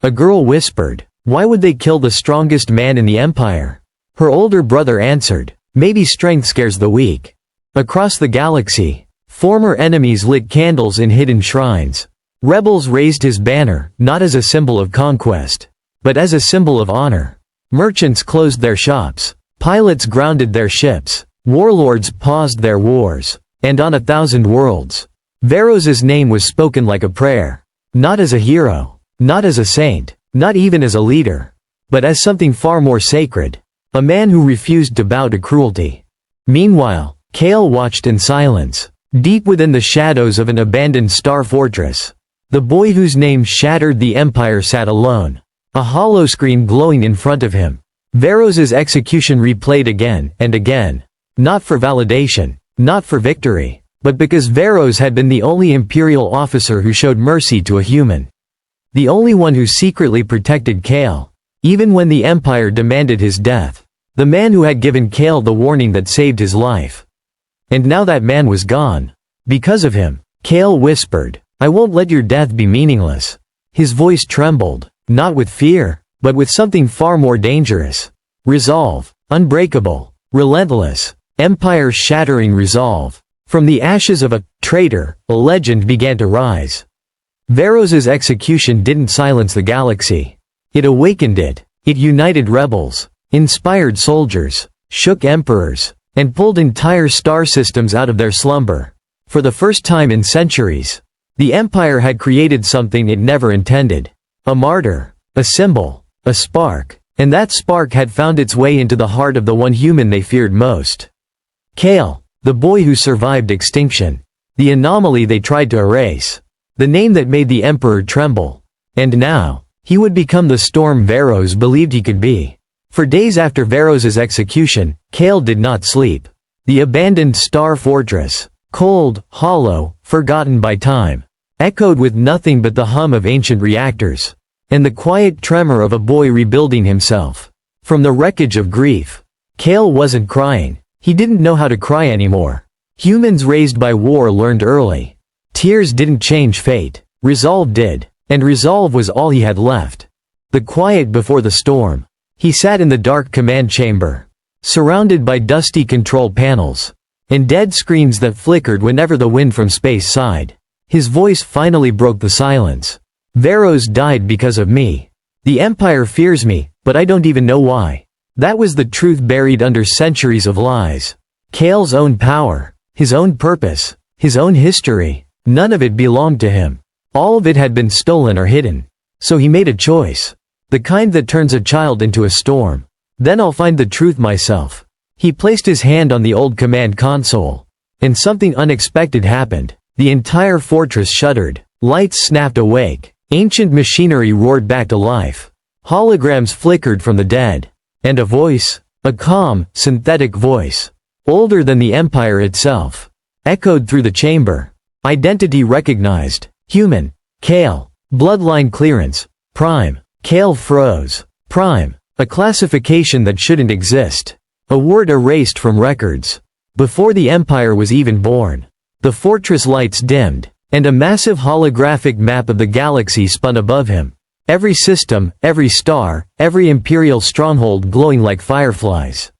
A girl whispered, "Why would they kill the strongest man in the Empire?" Her older brother answered, "Maybe strength scares the weak." Across the galaxy, former enemies lit candles in hidden shrines. Rebels raised his banner, not as a symbol of conquest, but as a symbol of honor. Merchants closed their shops. Pilots grounded their ships. Warlords paused their wars. and on 1,000 worlds. Varos's name was spoken like a prayer. Not as a hero, not as a saint, not even as a leader, but as something far more sacred. A man who refused to bow to cruelty. Meanwhile, Kael watched in silence, deep within the shadows of an abandoned star fortress. The boy whose name shattered the empire sat alone, a holoscreen glowing in front of him. Varos's execution replayed again and again. Not for validation, not for victory, but because Varos had been the only imperial officer who showed mercy to a human. The only one who secretly protected Kael, even when the empire demanded his death. The man who had given Kael the warning that saved his life. And now that man was gone. Because of him, Kael whispered, "I won't let your death be meaningless." His voice trembled, not with fear, but with something far more dangerous. Resolve, unbreakable, relentless, empire-shattering resolve. From the ashes of a traitor, a legend began to rise. Varos's execution didn't silence the galaxy. It awakened it. It united rebels, inspired soldiers, shook emperors, and pulled entire star systems out of their slumber. For the first time in centuries, the empire had created something it never intended. A martyr, a symbol, a spark, and that spark had found its way into the heart of the one human they feared most. Kael, the boy who survived extinction. The anomaly they tried to erase. The name that made the emperor tremble. And now, he would become the storm Varos believed he could be. For days after Varos's execution, Kael did not sleep. The abandoned star fortress, cold, hollow, forgotten by time, echoed with nothing but the hum of ancient reactors, and the quiet tremor of a boy rebuilding himself. From the wreckage of grief, Kael wasn't crying. He didn't know how to cry anymore. Humans raised by war learned early. Tears didn't change fate. Resolve did, and resolve was all he had left. The quiet before the storm. He sat in the dark command chamber, surrounded by dusty control panels, and dead screens that flickered whenever the wind from space sighed. His voice finally broke the silence. Varos died because of me. The Empire fears me, but I don't even know why. That was the truth buried under centuries of lies. Kael's own power, his own purpose, his own history, none of it belonged to him. All of it had been stolen or hidden. So he made a choice. The kind that turns a child into a storm. Then I'll find the truth myself. He placed his hand on the old command console. And something unexpected happened. The entire fortress shuddered. Lights snapped awake. Ancient machinery roared back to life. Holograms flickered from the dead. And a voice, a calm, synthetic voice, older than the Empire itself, echoed through the chamber. Identity recognized. Human. Kael. Bloodline clearance. Prime. Kael froze. Prime. A classification that shouldn't exist. A word erased from records. Before the Empire was even born. The fortress lights dimmed, and a massive holographic map of the galaxy spun above him. Every system, every star, every imperial stronghold glowing like fireflies.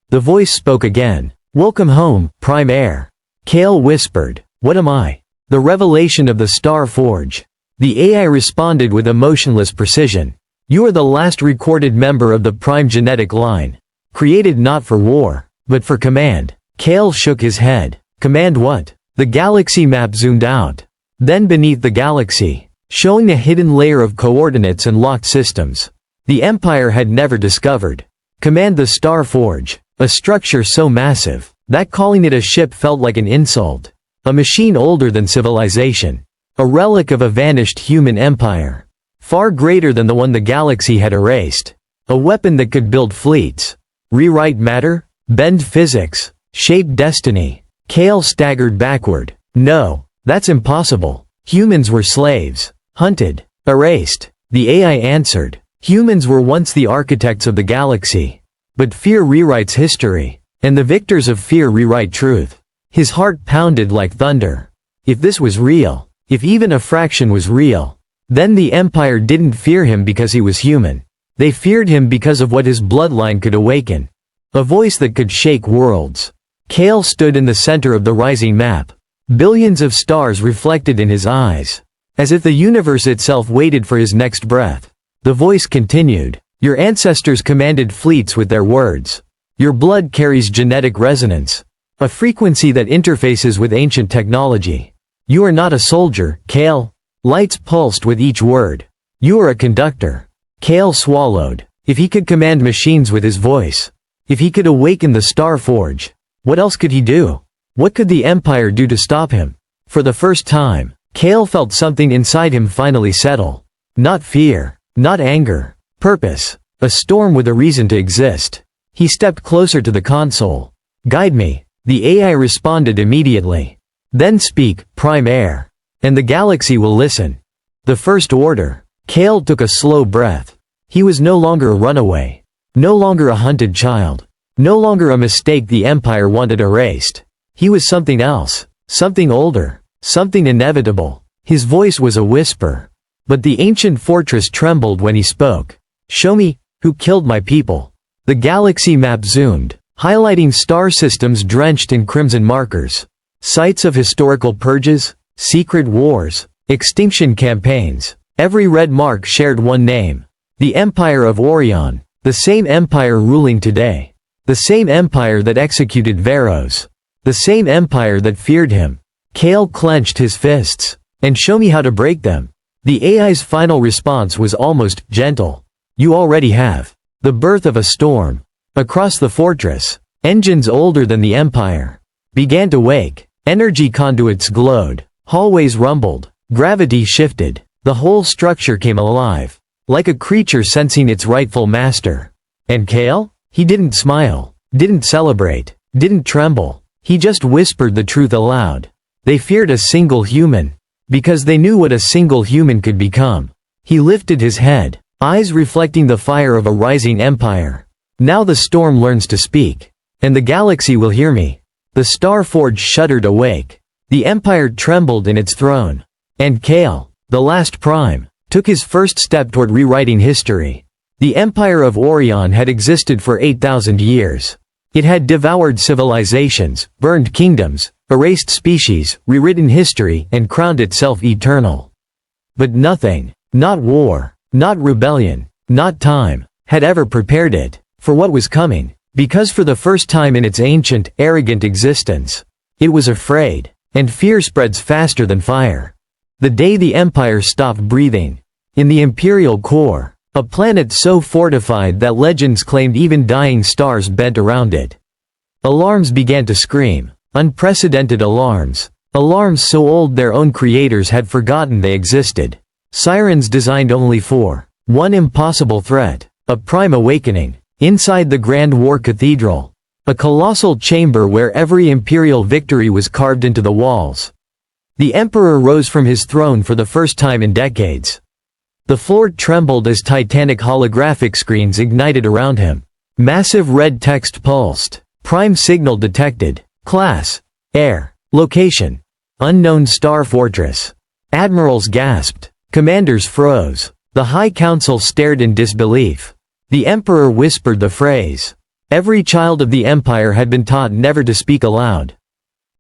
The voice spoke again. "Welcome home, Prime Heir." Kael whispered, "What am I?" "The revelation of the Star Forge." The AI responded with emotionless precision. "You are the last recorded member of the Prime genetic line. Created not for war, but for command." Kael shook his head. "Command what?" The galaxy map zoomed out. Then beneath the galaxy, showing a hidden layer of coordinates and locked systems the Empire had never discovered. "Command the Star Forge." A structure so massive that calling it a ship felt like an insult. A machine older than civilization. A relic of a vanished human empire. Far greater than the one the galaxy had erased. A weapon that could build fleets. Rewrite matter? Bend physics? Shape destiny? Kael staggered backward. "No, that's impossible. Humans were slaves. Hunted. Erased." The AI answered. "Humans were once the architects of the galaxy. But fear rewrites history. And the victors of fear rewrite truth." His heart pounded like thunder. If this was real, if even a fraction was real, then the Empire didn't fear him because he was human. They feared him because of what his bloodline could awaken. A voice that could shake worlds. Kael stood in the center of the rising map. Billions of stars reflected in his eyes. As if the universe itself waited for his next breath. The voice continued. "Your ancestors commanded fleets with their words. Your blood carries genetic resonance. A frequency that interfaces with ancient technology. You are not a soldier, Kael. Lights pulsed with each word. You are a conductor. Kael swallowed. If he could command machines with his voice. If he could awaken the Star Forge. What else could he do? What could the Empire do to stop him? For the first time, Kael felt something inside him finally settle. Not fear. Not anger. Purpose. A storm with a reason to exist. He stepped closer to the console. Guide me. The AI responded immediately. Then speak, Prime Air. And the galaxy will listen. The First Order. Kael took a slow breath. He was no longer a runaway. No longer a hunted child. No longer a mistake the Empire wanted erased. He was something else. Something older. Something inevitable. His voice was a whisper. But the ancient fortress trembled when he spoke. Show me, who killed my people. The galaxy map zoomed, highlighting star systems drenched in crimson markers. Sites of historical purges, secret wars, extinction campaigns. Every red mark shared one name. The Empire of Orion. The same empire ruling today. The same empire that executed Veros. The same empire that feared him. Kael clenched his fists. And show me how to break them. The AI's final response was almost gentle. You already have. The birth of a storm. Across the fortress, engines older than the Empire began to wake. Energy conduits glowed. Hallways rumbled. Gravity shifted. The whole structure came alive. Like a creature sensing its rightful master. And Kael? He didn't smile. Didn't celebrate. Didn't tremble. He just whispered the truth aloud. They feared a single human. Because they knew what a single human could become. He lifted his head. Eyes reflecting the fire of a rising empire. Now the storm learns to speak. And the galaxy will hear me. The Star Forge shuddered awake. The empire trembled in its throne. And Kael, the last prime, took his first step toward rewriting history. The Empire of Orion had existed for 8,000 years. It had devoured civilizations, burned kingdoms, erased species, rewritten history, and crowned itself eternal. But nothing, not war, not rebellion, not time, had ever prepared it for what was coming, because for the first time in its ancient, arrogant existence, it was afraid, and fear spreads faster than fire. The day the Empire stopped breathing. In the Imperial core, a planet so fortified that legends claimed even dying stars bent around it. Alarms began to scream, unprecedented alarms, alarms so old their own creators had forgotten they existed. Sirens designed only for one impossible threat, a prime awakening. Inside the Grand War Cathedral, a colossal chamber where every imperial victory was carved into the walls. The Emperor rose from his throne for the first time in decades. The floor trembled as titanic holographic screens ignited around him. Massive red text pulsed. Prime signal detected. Class. Air. Location. Unknown Star Fortress. Admirals gasped. Commanders froze. The High Council stared in disbelief. The Emperor whispered the phrase. Every child of the Empire had been taught never to speak aloud.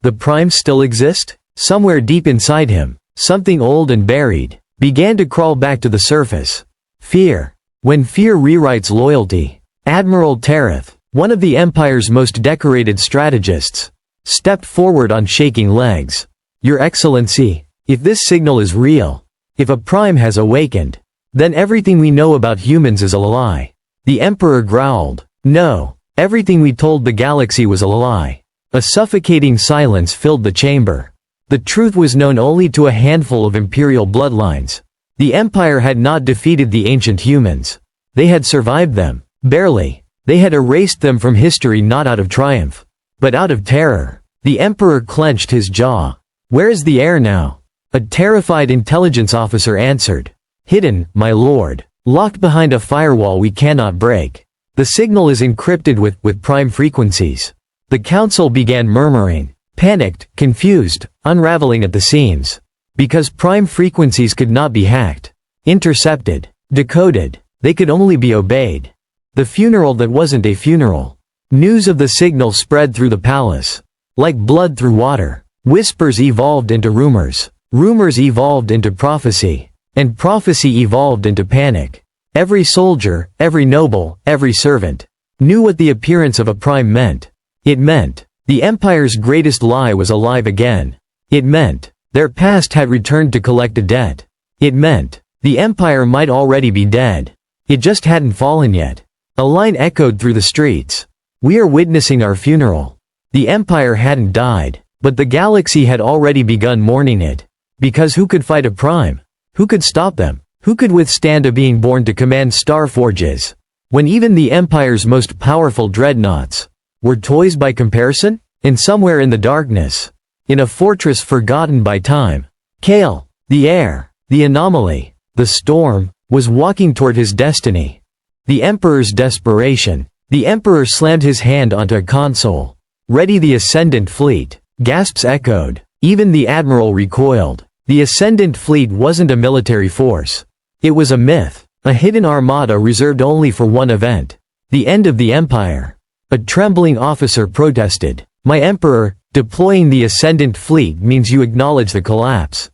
The primes still exist? Somewhere deep inside him, something old and buried, began to crawl back to the surface. Fear. When fear rewrites loyalty. Admiral Tereth, one of the Empire's most decorated strategists, stepped forward on shaking legs. Your Excellency, if this signal is real, if a prime has awakened, then everything we know about humans is a lie. The Emperor growled. No, everything we told the galaxy was a lie. A suffocating silence filled the chamber. The truth was known only to a handful of imperial bloodlines. The Empire had not defeated the ancient humans. They had survived them. Barely. They had erased them from history not out of triumph, but out of terror. The Emperor clenched his jaw. Where is the heir now? A terrified intelligence officer answered. Hidden, my lord. Locked behind a firewall we cannot break. The signal is encrypted with prime frequencies. The council began murmuring, panicked, confused, unraveling at the seams. Because prime frequencies could not be hacked, intercepted, decoded, they could only be obeyed. The funeral that wasn't a funeral. News of the signal spread through the palace. Like blood through water. Whispers evolved into rumors. Rumors evolved into prophecy. And prophecy evolved into panic. Every soldier, every noble, every servant, knew what the appearance of a prime meant. It meant, The Empire's greatest lie was alive again. It meant their past had returned to collect a debt. It meant the Empire might already be dead. It just hadn't fallen yet. A line echoed through the streets. "We are witnessing our funeral." The Empire hadn't died, but the galaxy had already begun mourning it. Because who could fight a prime? Who could stop them? Who could withstand a being born to command star forges, when even the Empire's most powerful dreadnoughts were toys by comparison? And somewhere in the darkness, in a fortress forgotten by time, Kael, the heir, the anomaly, the storm, was walking toward his destiny. The Emperor's desperation. The Emperor slammed his hand onto a console. "Ready the Ascendant Fleet." Gasps echoed. Even the Admiral recoiled. The Ascendant Fleet wasn't a military force. It was a myth, a hidden armada reserved only for one event: the end of the Empire. A trembling officer protested. "My Emperor, deploying the Ascendant Fleet means you acknowledge the collapse."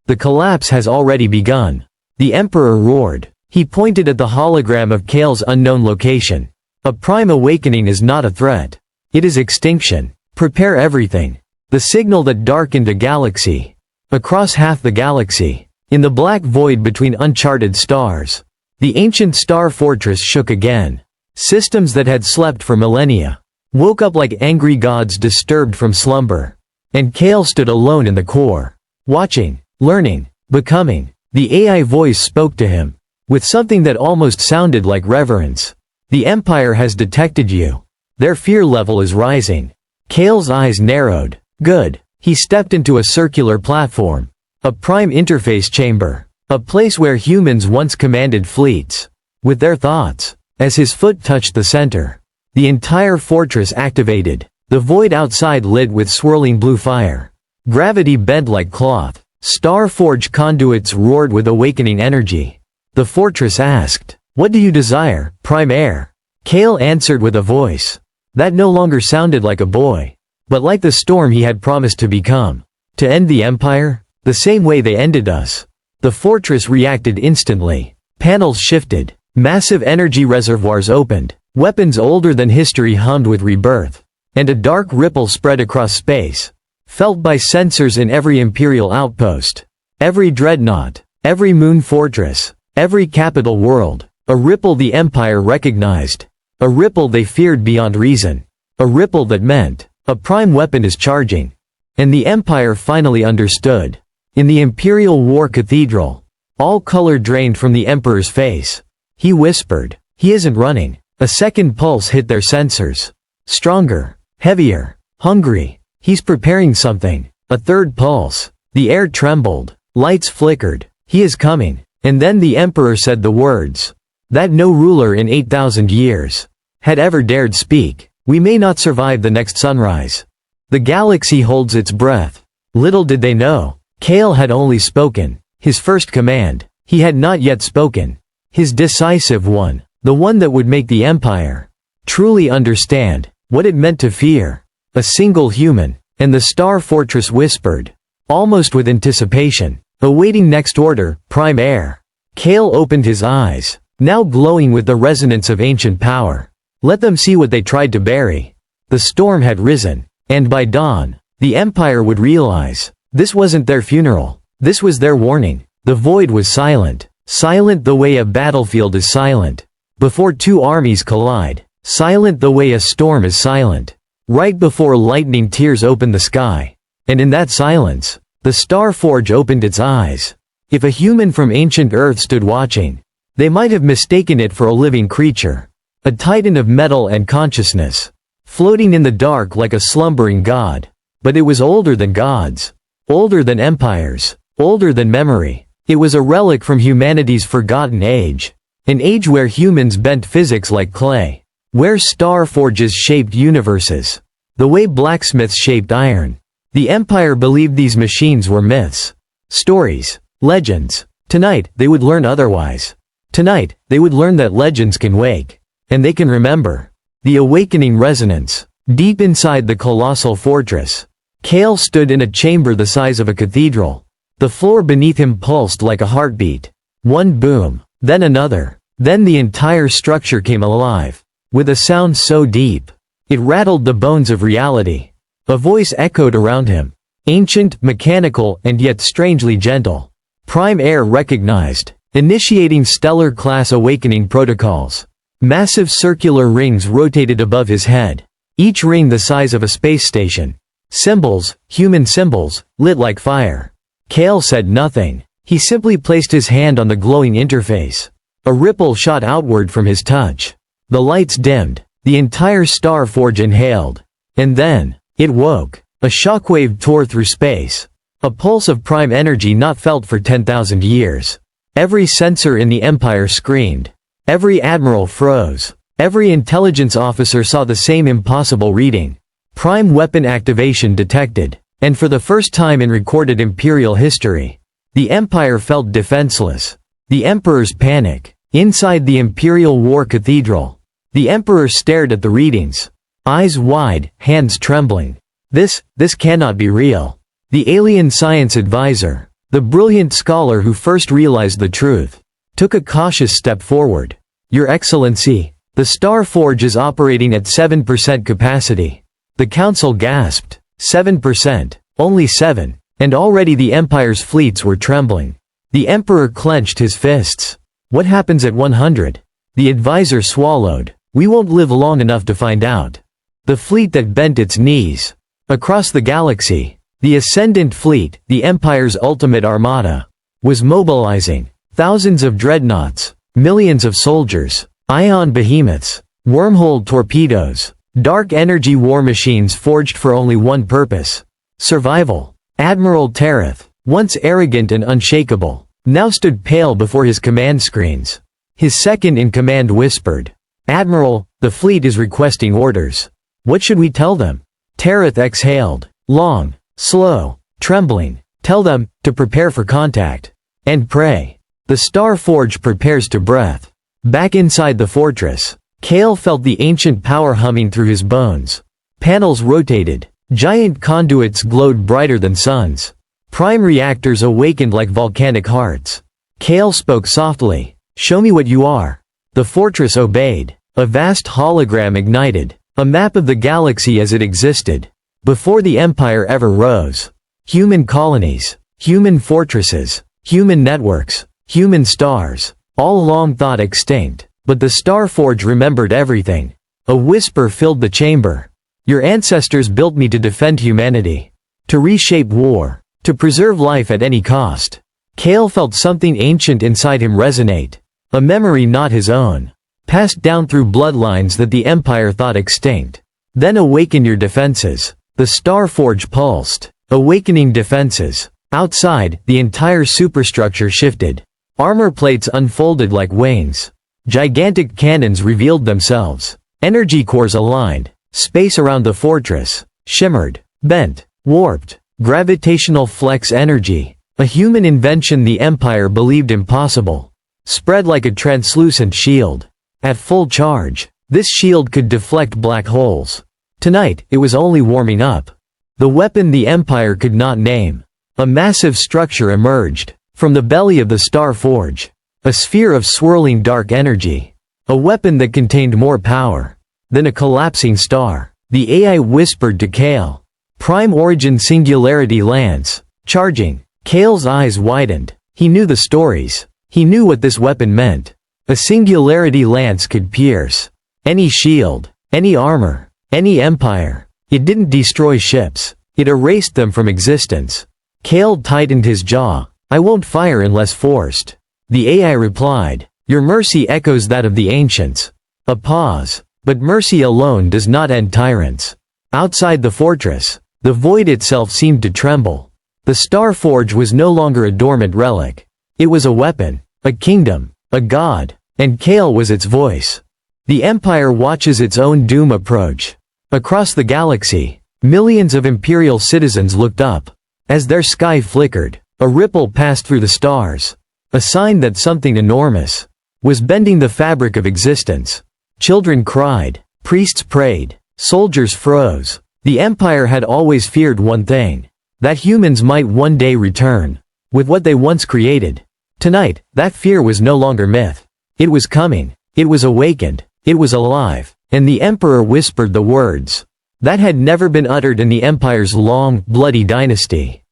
"The collapse has already begun." The Emperor roared. He pointed at the hologram of Kael's unknown location. "A prime awakening is not a threat. It is extinction. Prepare everything." The signal that darkened a galaxy. Across half the galaxy, in the black void between uncharted stars, the ancient star fortress shook again. Systems that had slept for millennia woke up like angry gods disturbed from slumber. And Kael stood alone in the core, watching, learning, becoming. The AI voice spoke to him, with something that almost sounded like reverence. "The Empire has detected you. Their fear level is rising." Kael's eyes narrowed. "Good." He stepped into a circular platform. A prime interface chamber. A place where humans once commanded fleets. With their thoughts. As his foot touched the center, the entire fortress activated. The void outside lit with swirling blue fire. Gravity bent like cloth. Star forge conduits roared with awakening energy. The fortress asked, "What do you desire, Prime Heir?" Kael answered with a voice that no longer sounded like a boy, but like the storm he had promised to become. "To end the Empire? The same way they ended us." The fortress reacted instantly. Panels shifted. Massive energy reservoirs opened. Weapons older than history hummed with rebirth. And a dark ripple spread across space, felt by sensors in every Imperial outpost. Every dreadnought. Every moon fortress. Every capital world. A ripple the Empire recognized. A ripple they feared beyond reason. A ripple that meant a prime weapon is charging. And the Empire finally understood. In the Imperial War Cathedral, all color drained from the Emperor's face. He whispered, "He isn't running." A second pulse hit their sensors. Stronger. Heavier. Hungry. "He's preparing something." A third pulse. The air trembled. Lights flickered. "He is coming." And then the Emperor said the words that no ruler in 8,000 years had ever dared speak. "We may not survive the next sunrise. The galaxy holds its breath." Little did they know, Kael had only spoken his first command. He had not yet spoken his decisive one, the one that would make the Empire truly understand what it meant to fear a single human. And the Star Fortress whispered, almost with anticipation, awaiting next order, Prime Heir. Kael opened his eyes, now glowing with the resonance of ancient power. Let them see what they tried to bury. The storm had risen, and by dawn, the Empire would realize this wasn't their funeral. This was their warning. The void was silent. Silent the way a battlefield is silent before two armies collide. Silent the way a storm is silent right before lightning tears open the sky. And in that silence, the Star Forge opened its eyes. If a human from ancient Earth stood watching, they might have mistaken it for a living creature, a titan of metal and consciousness, floating in the dark like a slumbering god. But it was older than gods, older than empires, older than memory. It was a relic from humanity's forgotten age, an age where humans bent physics like clay, where star forges shaped universes, the way blacksmiths shaped iron. The Empire believed these machines were myths, stories, legends. Tonight, they would learn otherwise. Tonight, they would learn that legends can wake, and they can remember. The awakening resonance, deep inside the colossal fortress. Kael stood in a chamber the size of a cathedral. The floor beneath him pulsed like a heartbeat. One boom, then another, then the entire structure came alive, with a sound so deep, It rattled the bones of reality. A voice echoed around him. Ancient, mechanical, and yet strangely gentle. Prime Air recognized. Initiating stellar class awakening protocols. Massive circular rings rotated above his head. Each ring the size of a space station. Symbols, human symbols, lit like fire. Kael said nothing. He simply placed his hand on the glowing interface. A ripple shot outward from his touch. The lights dimmed. The entire star forge inhaled. And then, it woke. A shockwave tore through space. A pulse of prime energy not felt for 10,000 years. Every sensor in the Empire screamed. Every admiral froze. Every intelligence officer saw the same impossible reading. Prime weapon activation detected. And for the first time in recorded Imperial history, the Empire felt defenseless. The Emperor's panic. Inside the Imperial War Cathedral, the Emperor stared at the readings. Eyes wide, hands trembling. This cannot be real. The alien science advisor, the brilliant scholar who first realized the truth, took a cautious step forward. Your Excellency, the Star Forge is operating at 7% capacity. The Council gasped. 7%, only 7, and already the Empire's fleets were trembling. The Emperor clenched his fists. What happens at 100? The advisor swallowed. We won't live long enough to find out. The fleet that bent its knees. Across the galaxy, the Ascendant Fleet, the Empire's ultimate armada, was mobilizing. Thousands of dreadnoughts, millions of soldiers, ion behemoths, wormhole torpedoes, dark energy war machines forged for only one purpose: survival. Admiral Tereth, once arrogant and unshakable, now stood pale before his command screens. His second-in-command whispered, "Admiral, the fleet is requesting orders. What should we tell them?" Tereth exhaled, long, slow, trembling. "Tell them to prepare for contact. And pray." The Star Forge prepares to breath. Back inside the fortress, Kael felt the ancient power humming through his bones. Panels rotated. Giant conduits glowed brighter than suns. Prime reactors awakened like volcanic hearts. Kael spoke softly. "Show me what you are." The fortress obeyed. A vast hologram ignited. A map of the galaxy as it existed. Before the Empire ever rose. Human colonies. Human fortresses. Human networks. Human stars. All long thought extinct. But the Star Forge remembered everything. A whisper filled the chamber. "Your ancestors built me to defend humanity. To reshape war. To preserve life at any cost." Kael felt something ancient inside him resonate. A memory not his own. Passed down through bloodlines that the Empire thought extinct. "Then awaken your defenses." The Star Forge pulsed. Awakening defenses. Outside, the entire superstructure shifted. Armor plates unfolded like wings. Gigantic cannons revealed themselves. Energy cores aligned. Space around the fortress shimmered, bent, warped. Gravitational flex energy, a human invention the Empire believed impossible, spread like a translucent shield. At full charge, this shield could deflect black holes. Tonight, it was only warming up. The weapon the Empire could not name. A massive structure emerged from the belly of the Star Forge. A sphere of swirling dark energy. A weapon that contained more power than a collapsing star. The AI whispered to Kael. "Prime Origin Singularity Lance. Charging." Kael's eyes widened. He knew the stories. He knew what this weapon meant. A Singularity Lance could pierce any shield, any armor, any empire. It didn't destroy ships. It erased them from existence. Kael tightened his jaw. "I won't fire unless forced." The AI replied. "Your mercy echoes that of the ancients." A pause. But mercy alone does not end tyrants. Outside the fortress, the void itself seemed to tremble. The Star Forge was no longer a dormant relic. It was a weapon, a kingdom, a god, and Kael was its voice. The Empire watches its own doom approach. Across the galaxy, millions of Imperial citizens looked up. As their sky flickered, a ripple passed through the stars. A sign that something enormous was bending the fabric of existence. Children cried, priests prayed, soldiers froze. The Empire had always feared one thing: that humans might one day return with what they once created. Tonight, that fear was no longer myth. It was coming. It was awakened. It was alive. and the Emperor whispered the words that had never been uttered in the Empire's long, bloody dynasty.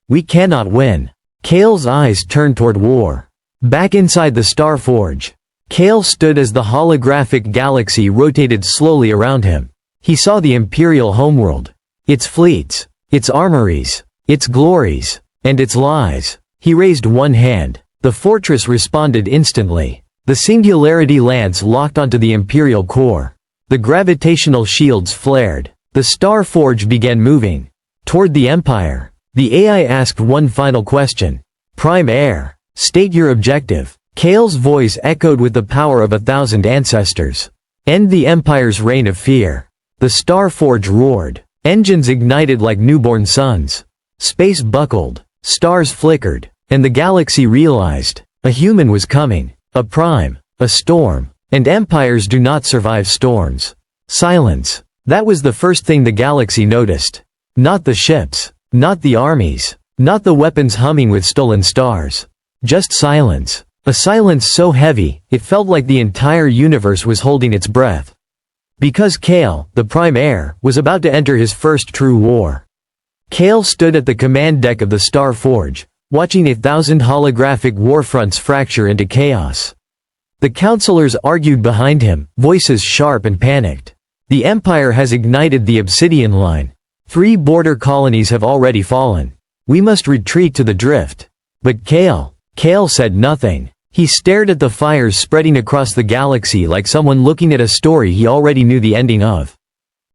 "We cannot win." Kael's eyes turned toward War. Back inside the Star Forge, Kael stood as the holographic galaxy rotated slowly around him. He saw the Imperial homeworld, its fleets, its armories, its glories, and its lies. He raised one hand. The fortress responded instantly. The Singularity Lance locked onto the Imperial core. The gravitational shields flared. The Star Forge began moving toward the Empire. The AI asked one final question. "Prime Heir, state your objective." Kael's voice echoed with the power of 1,000 ancestors. "End the Empire's reign of fear." The Star Forge roared. Engines ignited like newborn suns. Space buckled. Stars flickered. And the galaxy realized a human was coming. A prime. A storm. And empires do not survive storms. Silence. That was the first thing the galaxy noticed. Not the ships. Not the armies. Not the weapons humming with stolen stars. Just silence. A silence so heavy, it felt like the entire universe was holding its breath. Because Kael, the Prime Heir, was about to enter his first true war. Kael stood at the command deck of the Star Forge, watching 1,000 holographic warfronts fracture into chaos. The counselors argued behind him, voices sharp and panicked. "The Empire has ignited the Obsidian Line. 3 border colonies have already fallen. We must retreat to the drift." But Kael said nothing. He stared at the fires spreading across the galaxy like someone looking at a story he already knew the ending of.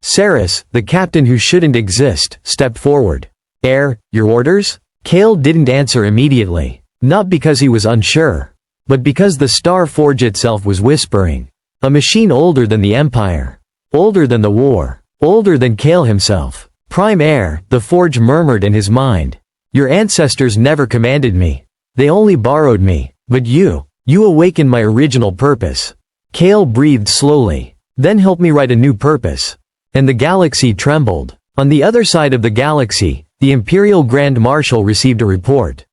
Saris, the captain who shouldn't exist, stepped forward. "Heir, your orders?" Kael didn't answer immediately. Not because he was unsure, but because the Star Forge itself was whispering. A machine older than the Empire. Older than the war. Older than Kael himself. "Prime Heir," the Forge murmured in his mind. "Your ancestors never commanded me. They only borrowed me. But you awakened my original purpose." Kael breathed slowly. "Then help me write a new purpose." And the galaxy trembled. On the other side of the galaxy, the Imperial Grand Marshal received a report.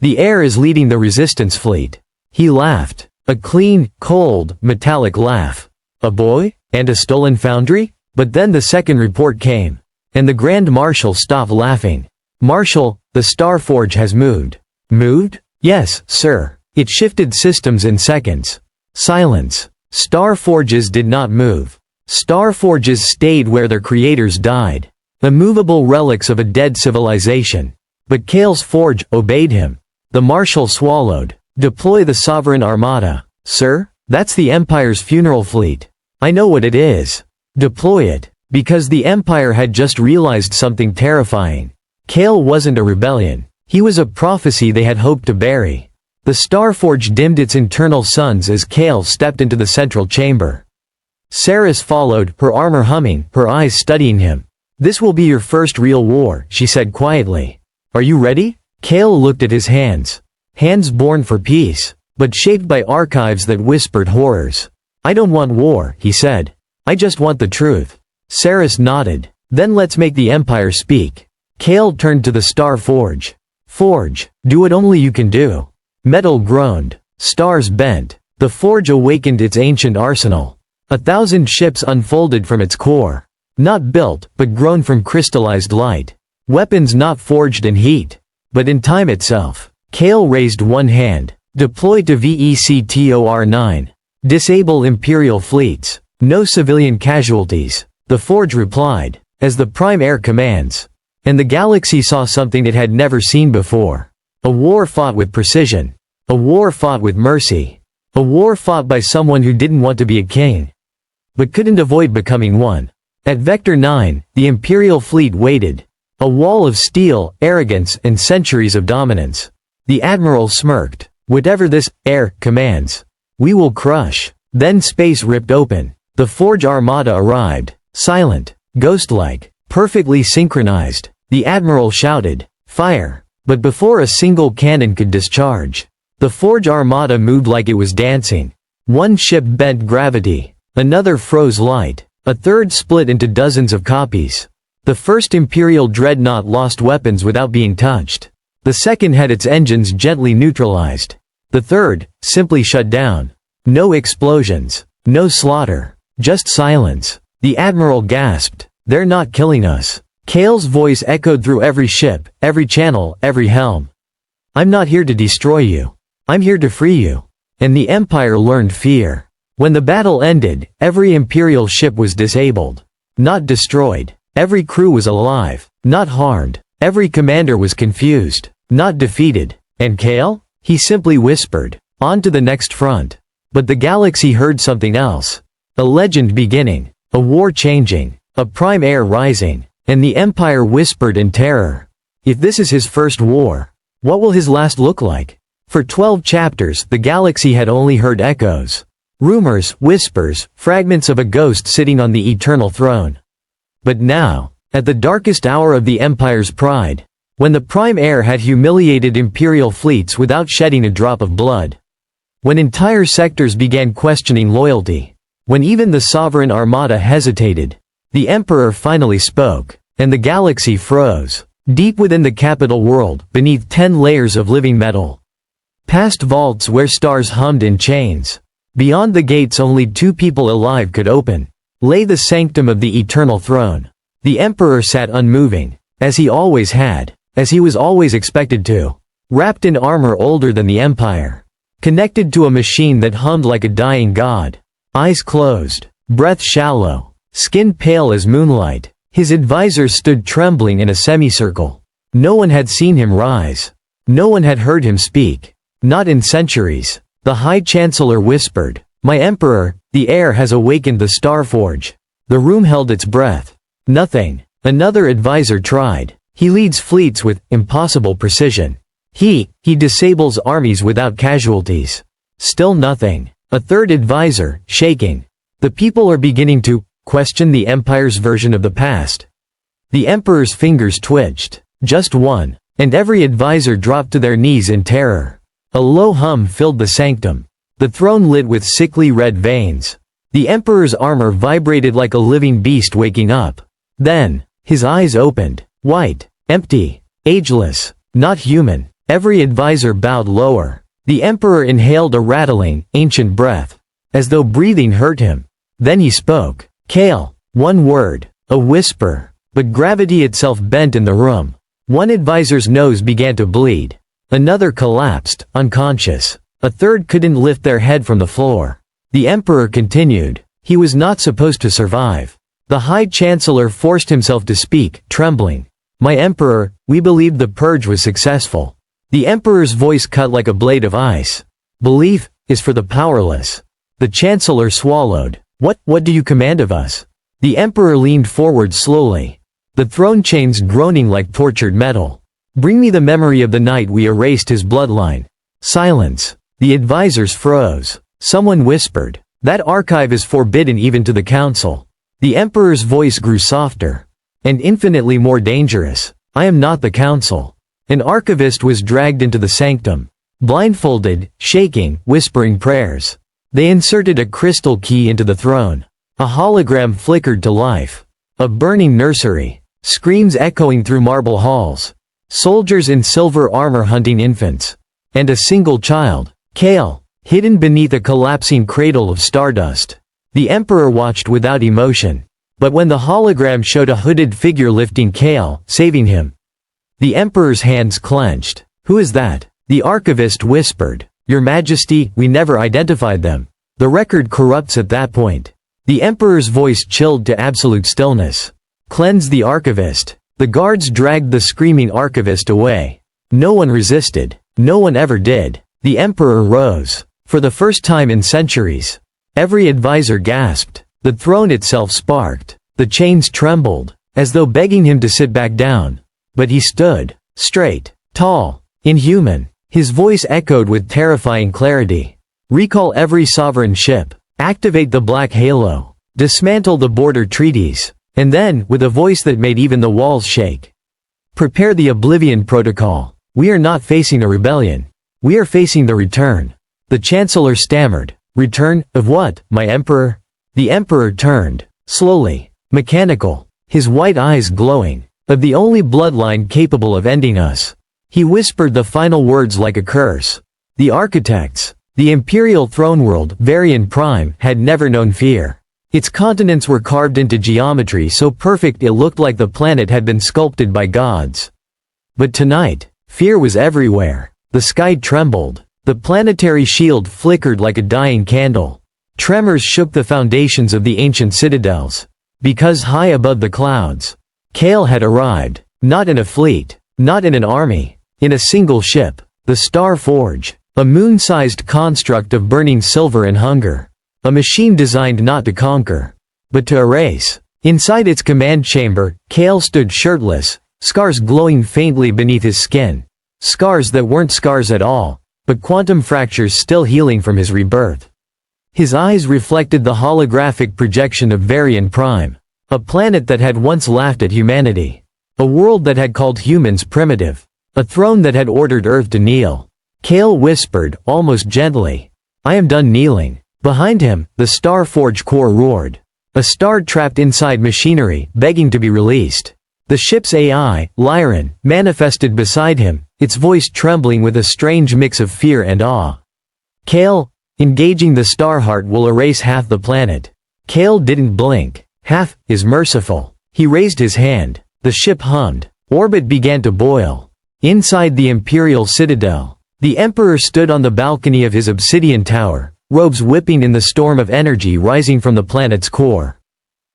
"The Heir is leading the resistance fleet." He laughed. A clean, cold, metallic laugh. "A boy? And a stolen foundry?" But then the second report came. And the Grand Marshal stopped laughing. "Marshal, the Star Forge has moved." "Moved?" "Yes, sir. It shifted systems in seconds." Silence. Star Forges did not move. Star Forges stayed where their creators died. Immovable relics of a dead civilization. But Kael's Forge obeyed him. The Marshal swallowed. "Deploy the Sovereign Armada." "Sir? That's the Empire's funeral fleet." "I know what it is." "Deploy it." Because the Empire had just realized something terrifying. Kael wasn't a rebellion. He was a prophecy they had hoped to bury. The Star Forge dimmed its internal suns as Kael stepped into the central chamber. Saris followed, her armor humming, her eyes studying him. "This will be your first real war," she said quietly. "Are you ready?" Kael looked at his hands. Hands born for peace, but shaped by archives that whispered horrors. "I don't want war," he said. "I just want the truth." Saris nodded. "Then let's make the Empire speak." Kael turned to the Star Forge. "Forge, do what only you can do." Metal groaned. Stars bent. The Forge awakened its ancient arsenal. 1,000 ships unfolded from its core. Not built, but grown from crystallized light. Weapons not forged in heat, but in time itself. Kael raised one hand. "Deploy to VECTOR-9. Disable Imperial fleets. No civilian casualties." The Forge replied, "As the Prime Heir commands." And the galaxy saw something it had never seen before. A war fought with precision. A war fought with mercy. A war fought by someone who didn't want to be a king, but couldn't avoid becoming one. At Vector 9, the Imperial fleet waited. A wall of steel, arrogance, and centuries of dominance. The Admiral smirked. "Whatever this Heir commands, we will crush." Then space ripped open. The Forge Armada arrived. Silent, ghost-like, perfectly synchronized. The Admiral shouted, "Fire!" But before a single cannon could discharge, the Forge Armada moved like it was dancing. One ship bent gravity. Another froze light. A third split into dozens of copies. The first Imperial dreadnought lost weapons without being touched. The second had its engines gently neutralized. The third, simply shut down. No explosions. No slaughter. Just silence. The Admiral gasped. "They're not killing us." Kael's voice echoed through every ship, every channel, every helm. "I'm not here to destroy you. I'm here to free you." And the Empire learned fear. When the battle ended, every Imperial ship was disabled. Not destroyed. Every crew was alive. Not harmed. Every commander was confused. Not defeated. And Kael? He simply whispered, "On to the next front." But the galaxy heard something else. A legend beginning. A war changing. A prime heir rising. And the Empire whispered in terror. If this is his first war, what will his last look like? For 12 chapters, the galaxy had only heard echoes. Rumors, whispers, fragments of a ghost sitting on the eternal throne. But now, at the darkest hour of the Empire's pride, when the prime heir had humiliated Imperial fleets without shedding a drop of blood, when entire sectors began questioning loyalty, when even the sovereign armada hesitated, the Emperor finally spoke, and the galaxy froze. Deep within the capital world, beneath 10 layers of living metal, past vaults where stars hummed in chains, beyond the gates only 2 people alive could open, lay the sanctum of the eternal throne. The Emperor sat unmoving, as he always had, as he was always expected to, wrapped in armor older than the Empire, connected to a machine that hummed like a dying god, eyes closed, breath shallow, skin pale as moonlight. His advisors stood trembling in a semicircle. No one had seen him rise. No one had heard him speak. Not in centuries. The High Chancellor whispered, "My Emperor, the heir has awakened the Starforge." The room held its breath. Nothing. Another advisor tried. "He leads fleets with impossible precision. He disables armies without casualties." Still nothing. A third advisor, shaking. "The people are beginning to question the Empire's version of the past." The Emperor's fingers twitched. Just one. And every advisor dropped to their knees in terror. A low hum filled the sanctum. The throne lit with sickly red veins. The Emperor's armor vibrated like a living beast waking up. Then, his eyes opened. White. Empty. Ageless. Not human. Every advisor bowed lower. The Emperor inhaled a rattling, ancient breath, as though breathing hurt him. Then he spoke. "Kael." One word. A whisper. But gravity itself bent in the room. One advisor's nose began to bleed. Another collapsed, unconscious. A third couldn't lift their head from the floor. The Emperor continued. He was not supposed to survive. The High Chancellor forced himself to speak, trembling. "My Emperor, we believed the purge was successful." The Emperor's voice cut like a blade of ice. "Belief is for the powerless." The Chancellor swallowed. What do you command of us?" The Emperor leaned forward slowly. The throne chains groaning like tortured metal. "Bring me the memory of the night we erased his bloodline." Silence. The advisors froze. Someone whispered, "That archive is forbidden even to the council." The Emperor's voice grew softer. "And infinitely more dangerous. I am not the council." An archivist was dragged into the sanctum. Blindfolded, shaking, whispering prayers. They inserted a crystal key into the throne. A hologram flickered to life. A burning nursery. Screams echoing through marble halls. Soldiers in silver armor hunting infants. And a single child. Kael, hidden beneath a collapsing cradle of stardust. The Emperor watched without emotion. But when the hologram showed a hooded figure lifting Kael, saving him, the Emperor's hands clenched. "Who is that?" The archivist whispered. "Your Majesty, we never identified them." The record corrupts at that point. The Emperor's voice chilled to absolute stillness. "Cleanse the archivist." The guards dragged the screaming archivist away. No one resisted. No one ever did. The Emperor rose. For the first time in centuries. Every advisor gasped. The throne itself sparked. The chains trembled, as though begging him to sit back down. But he stood, straight, tall, inhuman. His voice echoed with terrifying clarity. "Recall every sovereign ship. Activate the Black Halo. Dismantle the border treaties." And then, with a voice that made even the walls shake, "Prepare the Oblivion Protocol. We are not facing a rebellion. We are facing the return." The Chancellor stammered. "Return? Of what, my Emperor?" The Emperor turned, slowly, mechanical, his white eyes glowing. "Of the only bloodline capable of ending us." He whispered the final words like a curse. The architects, the Imperial throne world, Varian Prime, had never known fear. Its continents were carved into geometry so perfect it looked like the planet had been sculpted by gods. But tonight, fear was everywhere. The sky trembled. The planetary shield flickered like a dying candle. Tremors shook the foundations of the ancient citadels. Because high above the clouds, Kael had arrived, not in a fleet, not in an army, in a single ship, the Star Forge, a moon-sized construct of burning silver and hunger. A machine designed not to conquer, but to erase. Inside its command chamber, Kael stood shirtless, scars glowing faintly beneath his skin. Scars that weren't scars at all, but quantum fractures still healing from his rebirth. His eyes reflected the holographic projection of Varian Prime, a planet that had once laughed at humanity, a world that had called humans primitive, a throne that had ordered Earth to kneel. Kael whispered, almost gently, "I am done kneeling." Behind him, the Star Forge core roared. A star trapped inside machinery, begging to be released. The ship's AI, Lyran, manifested beside him, its voice trembling with a strange mix of fear and awe. "Kael, engaging the star heart will erase half the planet." Kael didn't blink. "Half is merciful." He raised his hand. The ship hummed. Orbit began to boil. Inside the Imperial Citadel, the Emperor stood on the balcony of his obsidian tower, robes whipping in the storm of energy rising from the planet's core.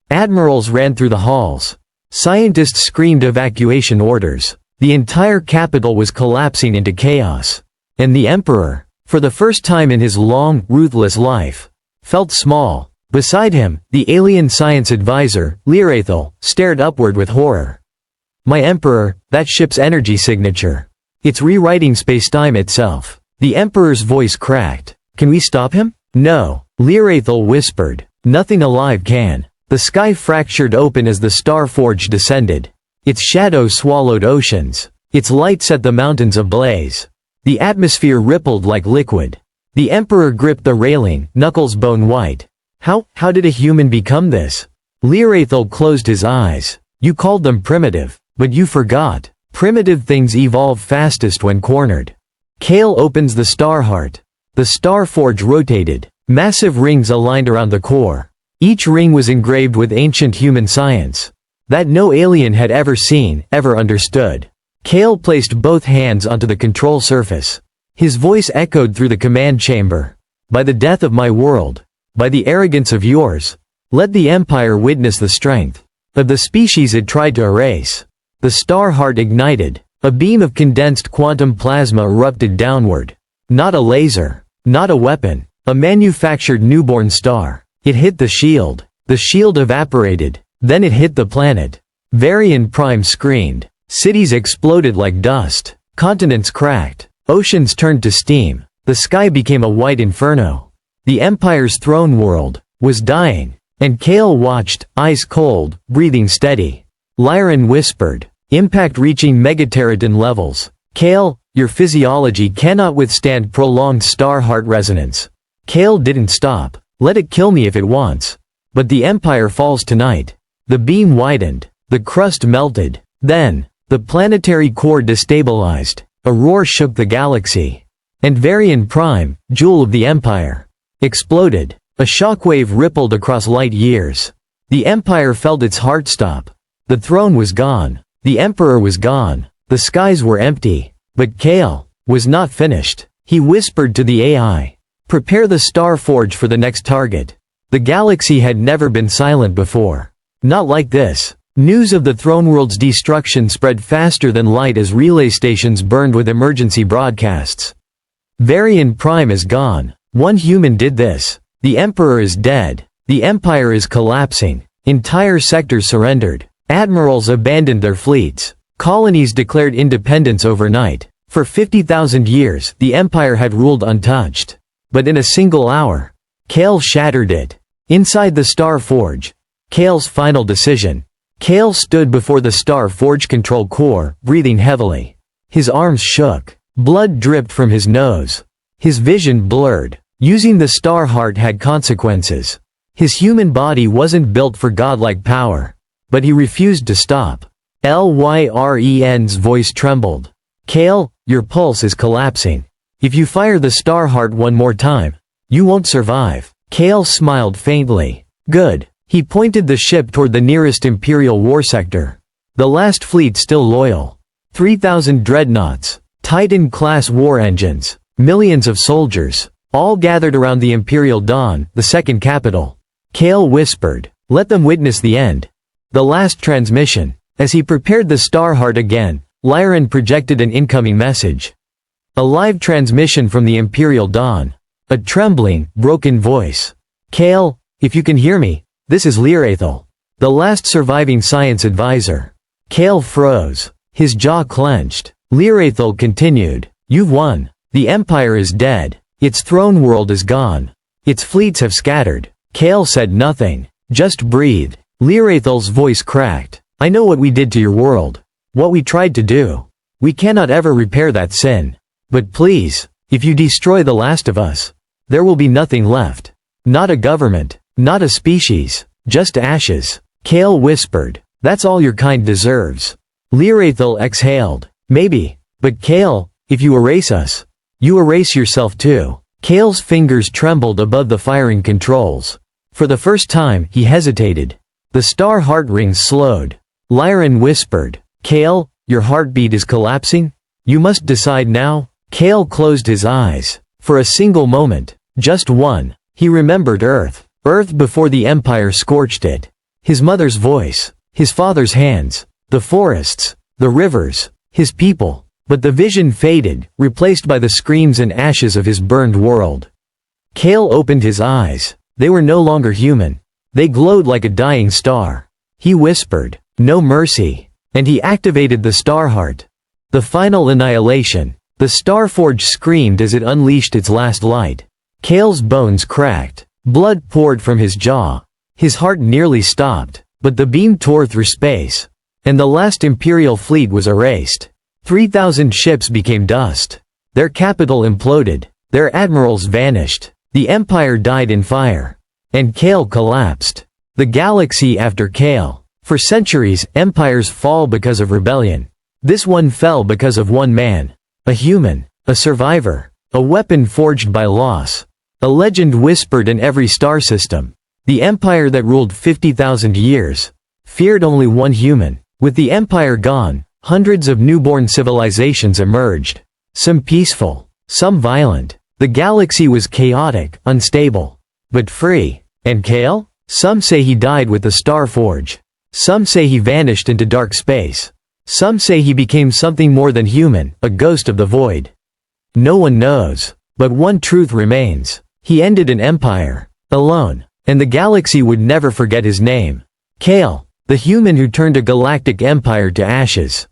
Admirals ran through the halls. Scientists screamed evacuation orders. The entire capital was collapsing into chaos. And the Emperor, for the first time in his long, ruthless life, felt small. Beside him, the alien science advisor, Lyrathel, stared upward with horror. "My Emperor, that ship's energy signature. It's rewriting spacetime itself." The Emperor's voice cracked. "Can we stop him?" "No," Lyrathel whispered. "Nothing alive can." The sky fractured open as the Star Forge descended. Its shadow swallowed oceans. Its light set the mountains ablaze. The atmosphere rippled like liquid. The Emperor gripped the railing, knuckles bone white. How did a human become this?" Lyrathel closed his eyes. "You called them primitive, but you forgot. Primitive things evolve fastest when cornered." Kael opens the star heart. The Star Forge rotated. Massive rings aligned around the core. Each ring was engraved with ancient human science that no alien had ever seen, ever understood. Kael placed both hands onto the control surface. His voice echoed through the command chamber. "By the death of my world, by the arrogance of yours, let the Empire witness the strength of the species it tried to erase." The star heart ignited. A beam of condensed quantum plasma erupted downward. Not a laser. Not a weapon. A manufactured newborn star. It hit the shield. The shield evaporated. Then it hit the planet. Varian Prime screamed. Cities exploded like dust. Continents cracked. Oceans turned to steam. The sky became a white inferno. The Empire's throne world was dying. And Kael watched, eyes cold, breathing steady. Lyran whispered, "Impact reaching megateraton levels. Kael, your physiology cannot withstand prolonged star heart resonance." Kael didn't stop. "Let it kill me if it wants. But the Empire falls tonight." The beam widened. The crust melted. Then, the planetary core destabilized. A roar shook the galaxy. And Varian Prime, jewel of the Empire, exploded. A shockwave rippled across light years. The Empire felt its heart stop. The throne was gone. The Emperor was gone. The skies were empty. But Kael was not finished. He whispered to the AI, "Prepare the Star Forge for the next target." The galaxy had never been silent before. Not like this. News of the throne world's destruction spread faster than light as relay stations burned with emergency broadcasts. Varian Prime is gone. One human did this. The Emperor is dead. The Empire is collapsing. Entire sectors surrendered. Admirals abandoned their fleets. Colonies declared independence overnight. For 50,000 years, the Empire had ruled untouched. But in a single hour, Kael shattered it. Inside the Star Forge, Kael's final decision. Kael stood before the Star Forge control core, breathing heavily. His arms shook. Blood dripped from his nose. His vision blurred. Using the star heart had consequences. His human body wasn't built for godlike power. But he refused to stop. Lyren's voice trembled. "Kael, your pulse is collapsing. If you fire the star heart one more time, you won't survive." Kael smiled faintly. Good. He pointed the ship toward the nearest Imperial war sector. The last fleet still loyal. 3,000 dreadnoughts, Titan-class war engines, millions of soldiers, all gathered around the Imperial Dawn, the second capital. Kael whispered, "Let them witness the end." The last transmission. As he prepared the Starheart again, Lyran projected an incoming message. A live transmission from the Imperial Dawn. A trembling, broken voice. "Kael, if you can hear me, this is Lyrathel, the last surviving science advisor." Kael froze. His jaw clenched. Lyrathel continued, "You've won. The Empire is dead. Its throne world is gone. Its fleets have scattered." Kael said nothing, just breathed. Lyrathel's voice cracked. "I know what we did to your world. What we tried to do. We cannot ever repair that sin. But please, if you destroy the last of us, there will be nothing left. Not a government, not a species, just ashes." Kael whispered, "That's all your kind deserves." Lyrathel exhaled. "Maybe, but Kael, if you erase us, you erase yourself too." Kael's fingers trembled above the firing controls. For the first time, he hesitated. The star heart rings slowed. Lyran whispered, "Kael, your heartbeat is collapsing? You must decide now." Kael closed his eyes. For a single moment, just one, he remembered Earth. Earth before the Empire scorched it. His mother's voice, his father's hands, the forests, the rivers, his people. But the vision faded, replaced by the screams and ashes of his burned world. Kael opened his eyes. They were no longer human. They glowed like a dying star. He whispered, "No mercy." And he activated the Starheart. The final annihilation. The Starforge screamed as it unleashed its last light. Kael's bones cracked. Blood poured from his jaw. His heart nearly stopped, but the beam tore through space. And the last Imperial fleet was erased. 3,000 ships became dust. Their capital imploded. Their admirals vanished. The Empire died in fire. And Kael collapsed. The galaxy after Kael. For centuries, empires fall because of rebellion. This one fell because of one man. A human. A survivor. A weapon forged by loss. A legend whispered in every star system. The empire that ruled 50,000 years feared only one human. With the empire gone, hundreds of newborn civilizations emerged. Some peaceful, some violent. The galaxy was chaotic, unstable, but free. And Kael? Some say he died with the Starforge. Some say he vanished into dark space. Some say he became something more than human, a ghost of the void. No one knows. But one truth remains. He ended an empire. Alone. And the galaxy would never forget his name. Kael, the human who turned a galactic empire to ashes.